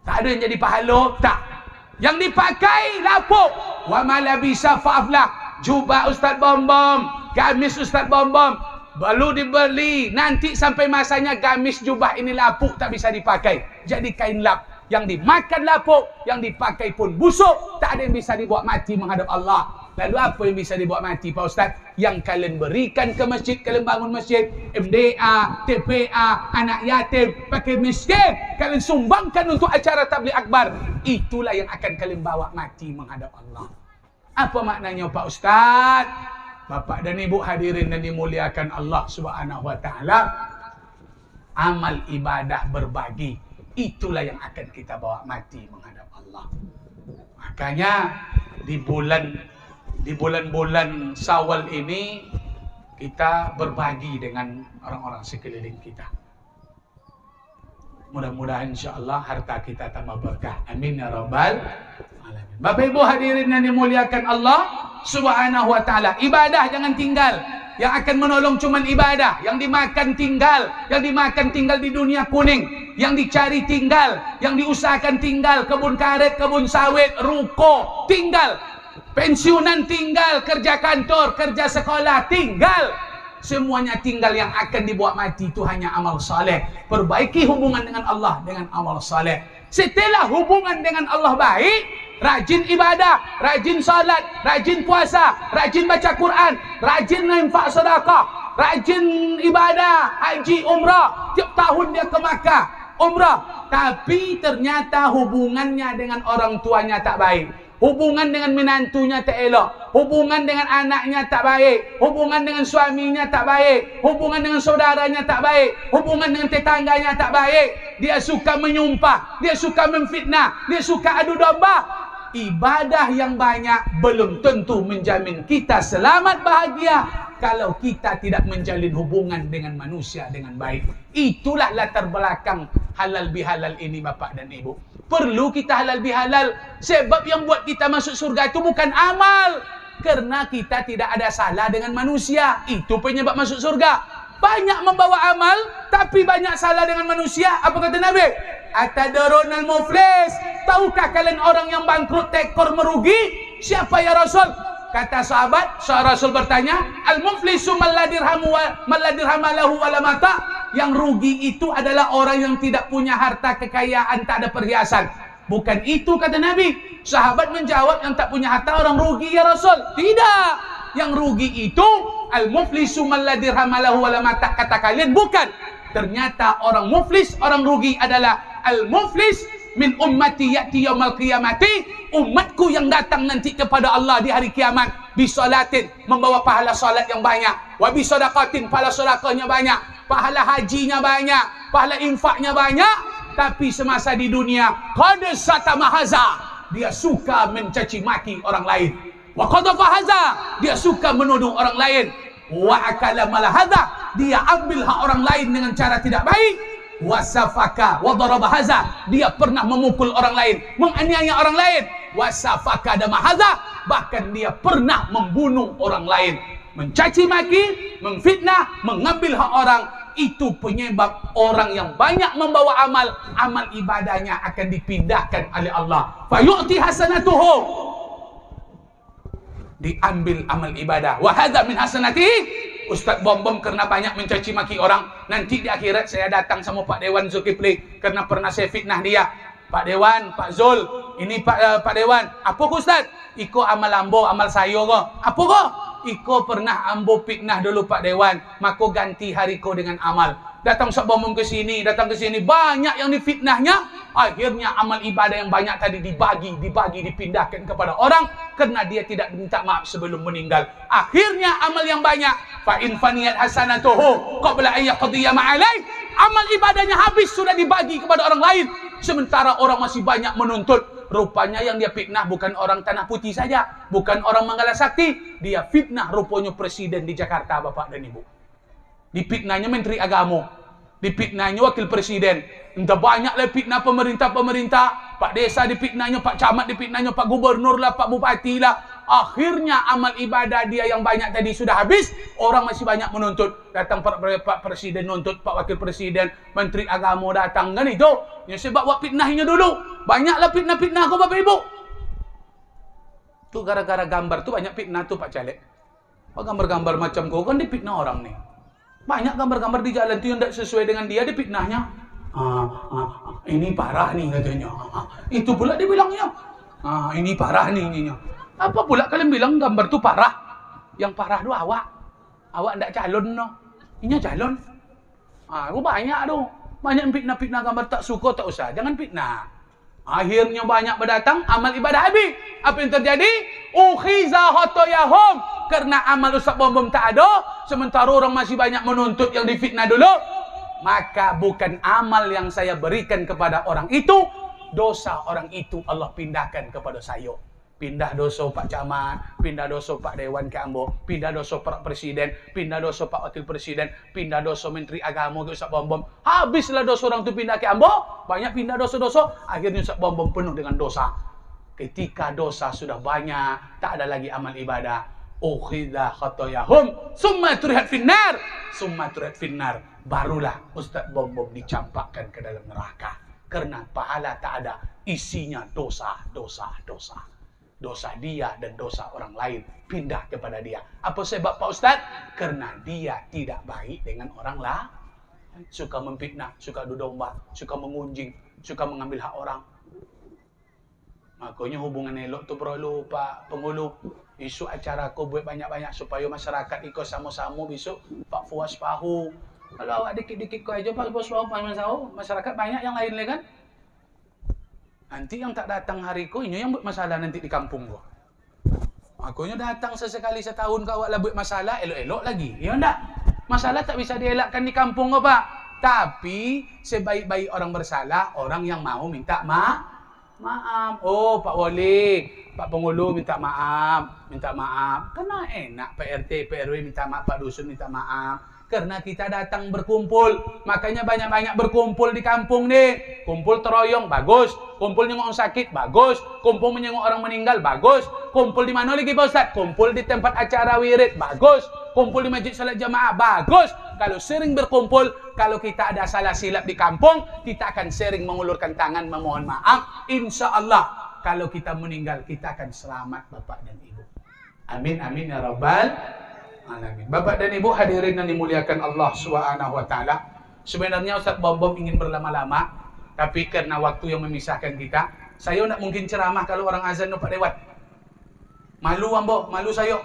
Tak ada yang jadi pahala, tak. Yang dipakai lapuk. Wa malabisa fa'aflah. Jubah Ustaz Bom-Bom, gamis Ustaz Bom-Bom, baru dibeli. Nanti sampai masanya gamis jubah ini lapuk, tak bisa dipakai. Jadi kain lap. Yang dimakan lapuk, yang dipakai pun busuk. Tak ada yang bisa dibawa mati menghadap Allah. Lalu apa yang bisa dibawa mati Pak Ustaz? Yang kalian berikan ke masjid, kalian bangun masjid, MDA, TPA, anak yatim, pakai miskin, kalian sumbangkan untuk acara tabligh akbar. Itulah yang akan kalian bawa mati menghadap Allah. Apa maknanya Pak Ustaz? Bapak dan Ibu hadirin dan dimuliakan Allah Subhanahu wa taala. Amal ibadah berbagi, itulah yang akan kita bawa mati menghadap Allah. Makanya di bulan-bulan Syawal ini kita berbagi dengan orang-orang sekeliling kita. Mudah-mudahan insyaAllah harta kita tambah berkah. Amin ya rabbal alamin. Bapak Ibu hadirin yang dimuliakan Allah Subhanahu wa taala. Ibadah jangan tinggal. Yang akan menolong cuman ibadah. Yang dimakan tinggal. Yang dimakan tinggal di dunia kuning. Yang dicari tinggal. Yang diusahakan tinggal. Kebun karet, kebun sawit, ruko tinggal. Pensiunan tinggal. Kerja kantor, kerja sekolah tinggal. Semuanya tinggal. Yang akan dibuat mati itu hanya amal saleh. Perbaiki hubungan dengan Allah dengan amal saleh. Setelah hubungan dengan Allah baik, rajin ibadah, rajin salat, rajin puasa, rajin baca Quran, rajin infak sedekah, rajin ibadah, haji, umrah. Tiap tahun dia ke Makkah, umrah. Tapi ternyata hubungannya dengan orang tuanya tak baik. Hubungan dengan menantunya tak elok. Hubungan dengan anaknya tak baik. Hubungan dengan suaminya tak baik. Hubungan dengan saudaranya tak baik. Hubungan dengan tetangganya tak baik. Dia suka menyumpah. Dia suka memfitnah. Dia suka adu domba. Ibadah yang banyak belum tentu menjamin kita selamat bahagia kalau kita tidak menjalin hubungan dengan manusia dengan baik. Itulah latar belakang halal bihalal ini Bapak dan Ibu. Perlu kita halal bihalal. Sebab yang buat kita masuk surga itu bukan amal. Karena kita tidak ada salah dengan manusia. Itu penyebab masuk surga. Banyak membawa amal, tapi banyak salah dengan manusia. Apa kata Nabi? Atadarunal muflis. Tahukah kalian orang yang bangkrut, tekor, merugi? Siapa ya Rasul? Kata sahabat, Rasul bertanya, al-muflisu man la dirhama lahu wa la mata. Yang rugi itu adalah orang yang tidak punya harta kekayaan, tak ada perhiasan. Bukan itu kata Nabi. Sahabat menjawab, yang tak punya harta orang rugi ya Rasul. Tidak. Yang rugi itu al-muflisu man la dirhama lahu wa la mata. Kata kalian bukan. Ternyata orang muflis, orang rugi adalah al-muflis min ummati ya'ti yaumal qiyamati. Umatku yang datang nanti kepada Allah di hari kiamat bisolatin, membawa pahala salat yang banyak, wa bisadaqatin, pahala sedekahnya banyak, pahala hajinya banyak, pahala infaknya banyak, tapi semasa di dunia qad satama haza, dia suka mencaci maki orang lain, wa qadhafa haza, dia suka menuduh orang lain, wa akala mal hadza, dia ambil hak orang lain dengan cara tidak baik, wasafaka wa daraba haza, dia pernah memukul orang lain, menganiaya orang lain, wasafaka dama haza, bahkan dia pernah membunuh orang lain. Mencaci maki, memfitnah, mengambil hak orang, itu penyebab orang yang banyak membawa amal, amal ibadahnya akan dipindahkan oleh Allah. Fayu'ti hasanatuhu, diambil amal ibadah. Wa hadza min hasanatihi. Ustaz Bom-Bom karena banyak mencaci maki orang, nanti di akhirat saya datang sama Pak Dewan Zulkifli karena pernah saya fitnah dia. Pak Dewan, Pak Zul, ini Pak Dewan, apa kok Ustaz? Iko amal ambo, amal sayo kok. Apa kok? Iko pernah ambo fitnah dulu Pak Dewan, maka ganti hariko dengan amal. Datang Ustaz Bom-Bom ke sini, datang ke sini, banyak yang difitnahnya. Akhirnya amal ibadah yang banyak tadi dibagi, dipindahkan kepada orang karena dia tidak minta maaf sebelum meninggal. Akhirnya amal yang banyak, fa in faniyat hasanatuhu qabla an yaqdiya ma'alai, amal ibadahnya habis sudah dibagi kepada orang lain. Sementara orang masih banyak menuntut. Rupanya yang dia fitnah bukan orang Tanah Putih saja, bukan orang Manggala Sakti, dia fitnah rupanya presiden di Jakarta Bapak dan Ibu. Dipitnahnya Menteri Agama, dipitnahnya Wakil Presiden. Entah banyaklah fitnah pemerintah-pemerintah. Pak Desa dipitnahnya, Pak Camat dipitnahnya, Pak Gubernur lah, Pak Bupati lah. Akhirnya amal ibadah dia yang banyak tadi sudah habis, orang masih banyak menuntut. Datang Pak Presiden nuntut, Pak Wakil Presiden, Menteri Agama datang kan itu. Yang sebab buat fitnahnya dulu. Banyaklah fitnah-fitnah kau Bapak Ibu. Tu gara-gara gambar tu banyak fitnah tu Pak Caleg. Pak gambar-gambar macam kau kan dipitnah orang nih. Banyak gambar-gambar di jalan tu yang tidak sesuai dengan dia dipitnahnya. Ini parah nih katanya. Itu pula dia bilangnya. Ini parah nih ininya. Apa pula kalian bilang gambar tu parah? Yang parah tu awak. Awak ndak calon no. Ini calon. Aku banyak tu. Banyak fitnah-fitnah gambar tak suka tak usah. Jangan fitnah. Akhirnya banyak berdatang, amal ibadah habis. Apa yang terjadi? Ukhiza khotoyahum. Karena amal Ustaz Bom tak ada, sementara orang masih banyak menuntut yang difitnah dulu. Maka bukan amal yang saya berikan kepada orang itu, dosa orang itu Allah pindahkan kepada saya. Pindah dosa Pak Camat, pindah dosa Pak Dewan ke Ambo, pindah dosa Pak Presiden, pindah dosa Pak Wakil Presiden, pindah dosa Menteri Agama ke Ustaz Bom. Habislah dosa orang itu pindah ke Ambo, banyak pindah dosa-dosa, akhirnya Ustaz Bom penuh dengan dosa. Ketika dosa sudah banyak, tak ada lagi amal ibadah. Ukhidha khotoyahum, summa turihat finnar, summa turihat finnar. Barulah Ustaz Bom dicampakkan ke dalam neraka. Karena pahala tak ada, isinya dosa. Dosa dia dan dosa orang lain pindah kepada dia. Apa sebab Pak Ustaz? Karena dia tidak baik dengan orang lain. Suka memfitnah, suka adu domba, suka mengunjing, suka mengambil hak orang. Makanya hubungan elok tu perlu Pak Penghulu. Besok acara aku buat banyak-banyak supaya masyarakat ikut sama-sama besok Pak Fuas Pahu. Kalau awak dikit-dikit kau aja Pak Fuas Pahu, masyarakat banyak yang lain kan? Nanti yang tak datang hari ko, ini yang buat masalah nanti di kampung ko. Makanya datang sesekali setahun kau awak lah buat masalah, elok-elok lagi. Ya enggak? Masalah tak bisa dielakkan di kampung ko Pak. Tapi sebaik-baik orang bersalah, orang yang mau minta maaf. Oh Pak Wali, Pak Penghulu minta maaf. Karena enak Pak RT, Pak RW minta maaf, Pak Dusun minta maaf. Karena kita datang berkumpul. Makanya banyak-banyak berkumpul di kampung nih. Kumpul teroyong, bagus. Kumpul nyengok orang sakit, bagus. Kumpul menyengok orang meninggal, bagus. Kumpul di mana lagi Pak Ustaz? Kumpul di tempat acara wirid, bagus. Kumpul di masjid salat jamaah, bagus. Kalau sering berkumpul, kalau kita ada salah silap di kampung, kita akan sering mengulurkan tangan memohon maaf. Insya Allah, kalau kita meninggal, kita akan selamat Bapak dan Ibu. Amin, amin ya Rabbal Alamin. Bapak dan Ibu hadirin yang dimuliakan Allah Subhanahu wa taala. Sebenarnya Ustaz Bom ingin berlama-lama, tapi karena waktu yang memisahkan kita, saya tidak mungkin ceramah kalau orang azan Pak Dewan. Malu ambo, malu saya.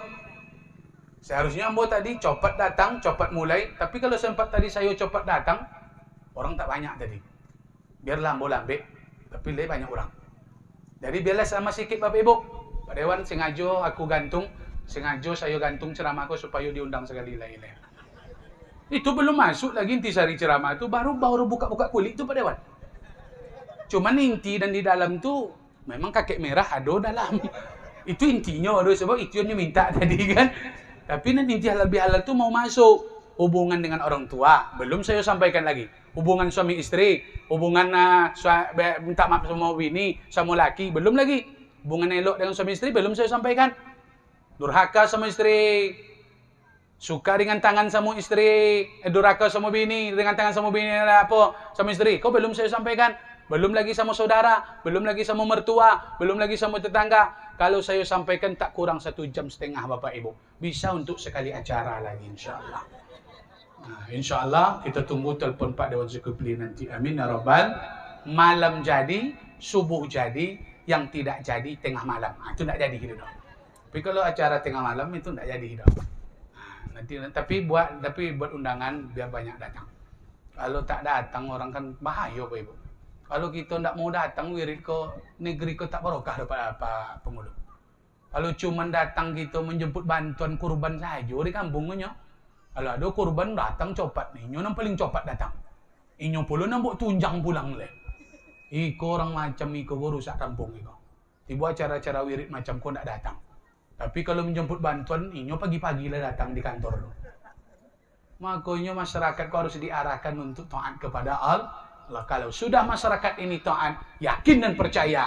Seharusnya ambo tadi cepat datang, cepat mulai, tapi kalau sempat tadi saya cepat datang, orang tak banyak tadi. Biarlah ambo lambe, tapi lebih banyak orang. Jadi biarlah sama sikit Bapak Ibu. Pak Dewan sengaja aku gantung. Sengaja saya gantung ceramahku supaya diundang sekali lagi. Itu belum masuk lagi intisari ceramah itu, baru buka-buka kulit itu Pak Dewan. Cuman inti dan di dalam tu memang kakek merah ada dalam. Itu intinya ada sebab itu yang minta tadi kan. Tapi nanti inti halal bihalal tu mau masuk. Hubungan dengan orang tua belum saya sampaikan lagi. Hubungan suami istri, hubungan minta maaf sama bini, sama laki belum lagi. Hubungan elok dengan suami istri belum saya sampaikan. Durhaka sama istri, suka dengan tangan sama istri, durhaka sama bini, dengan tangan sama bini apa sama istri. Kau belum saya sampaikan. Belum lagi sama saudara, belum lagi sama mertua, belum lagi sama tetangga. Kalau saya sampaikan tak kurang 1,5 jam Bapak Ibu. Bisa untuk sekali acara lagi insyaAllah. Nah, insyaAllah kita tunggu telepon Pak Dewan Zulkifli nanti. Amin ya Rabbal. Malam jadi, subuh jadi, yang tidak jadi tengah malam. Itu tidak jadi gitu dong. Tapi kalau acara tengah malam itu tidak jadi dong. Nah, tapi buat undangan biar banyak datang. Kalau tak datang orang kan bahaya Pak Ibu. Kalau kita tidak mau datang wirid ke negeri ke tak barokah dapat apa Penghulu. Kalau cuma datang kita menjemput bantuan kurban saja di kampungnya. Kalau ada kurban datang cepat nih, yang paling cepat datang. Inyo pula nak buat tunjang pulang le. Iko orang macam iko rusak kampung iko. Tiba acara-acara wirid macam kau tidak datang. Tapi kalau menjemput bantuan, inyo pagi-pagi lah datang di kantor. Makanya masyarakat kau harus diarahkan untuk taat kepada Allah. Kalau sudah masyarakat ini taat, yakin dan percaya,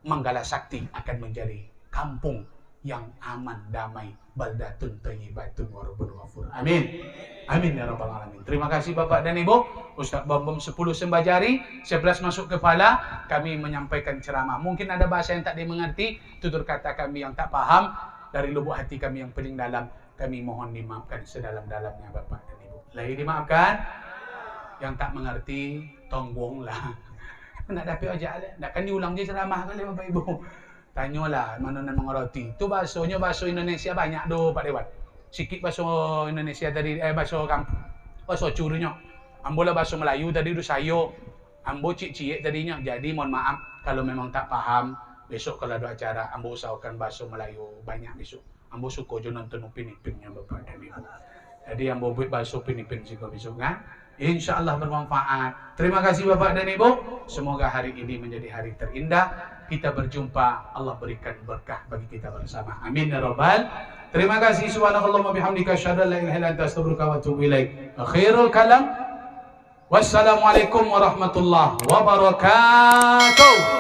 Manggala Sakti akan menjadi kampung yang aman, damai, baldatun thayyibatun wa rabbun ghafur. Amin. Amin ya rabbal alamin. Terima kasih Bapak dan Ibu. Ustaz Bambam 10 sembah jari, 11 masuk kepala, kami menyampaikan ceramah. Mungkin ada bahasa yang tak dimengerti, tutur kata kami yang tak paham, dari lubuk hati kami yang paling dalam, kami mohon dimaafkan sedalam-dalamnya Bapak dan Ibu. Lagi dimaafkan. Yang tak mengerti, tonggong lah. Nak dapat aja lah. Nak kan diulang je ceramah kali Bapak Ibu. Tanyalah mana nak mengerti. Itu bahasanya bahasa Indonesia banyak do Pak Dewan. Sikit bahasa Indonesia tadi bahasa kampung. Bahasa curunya. Ambo lah bahasa Melayu tadi du sayo. Ambo cik-cik tadinya. Jadi mohon maaf kalau memang tak paham. Besok kalau ada acara ambo usahakan bahasa Melayu banyak besok. Ambo suka je nonton Upin Ipinnya Bapak dan Ibu. Jadi ambo buat bahasa Upin Ipin juga besok kan. InsyaAllah bermanfaat. Terima kasih Bapak dan Ibu. Semoga hari ini menjadi hari terindah. Kita berjumpa. Allah berikan berkah bagi kita bersama. Amin ya Rabbal. Terima kasih. Subhanakallahumma bihamdika asyhadu an la ilaha illa anta astaghfiruka wa atubu ilaik. Akhirul kalam. Wassalamualaikum warahmatullahi wabarakatuh.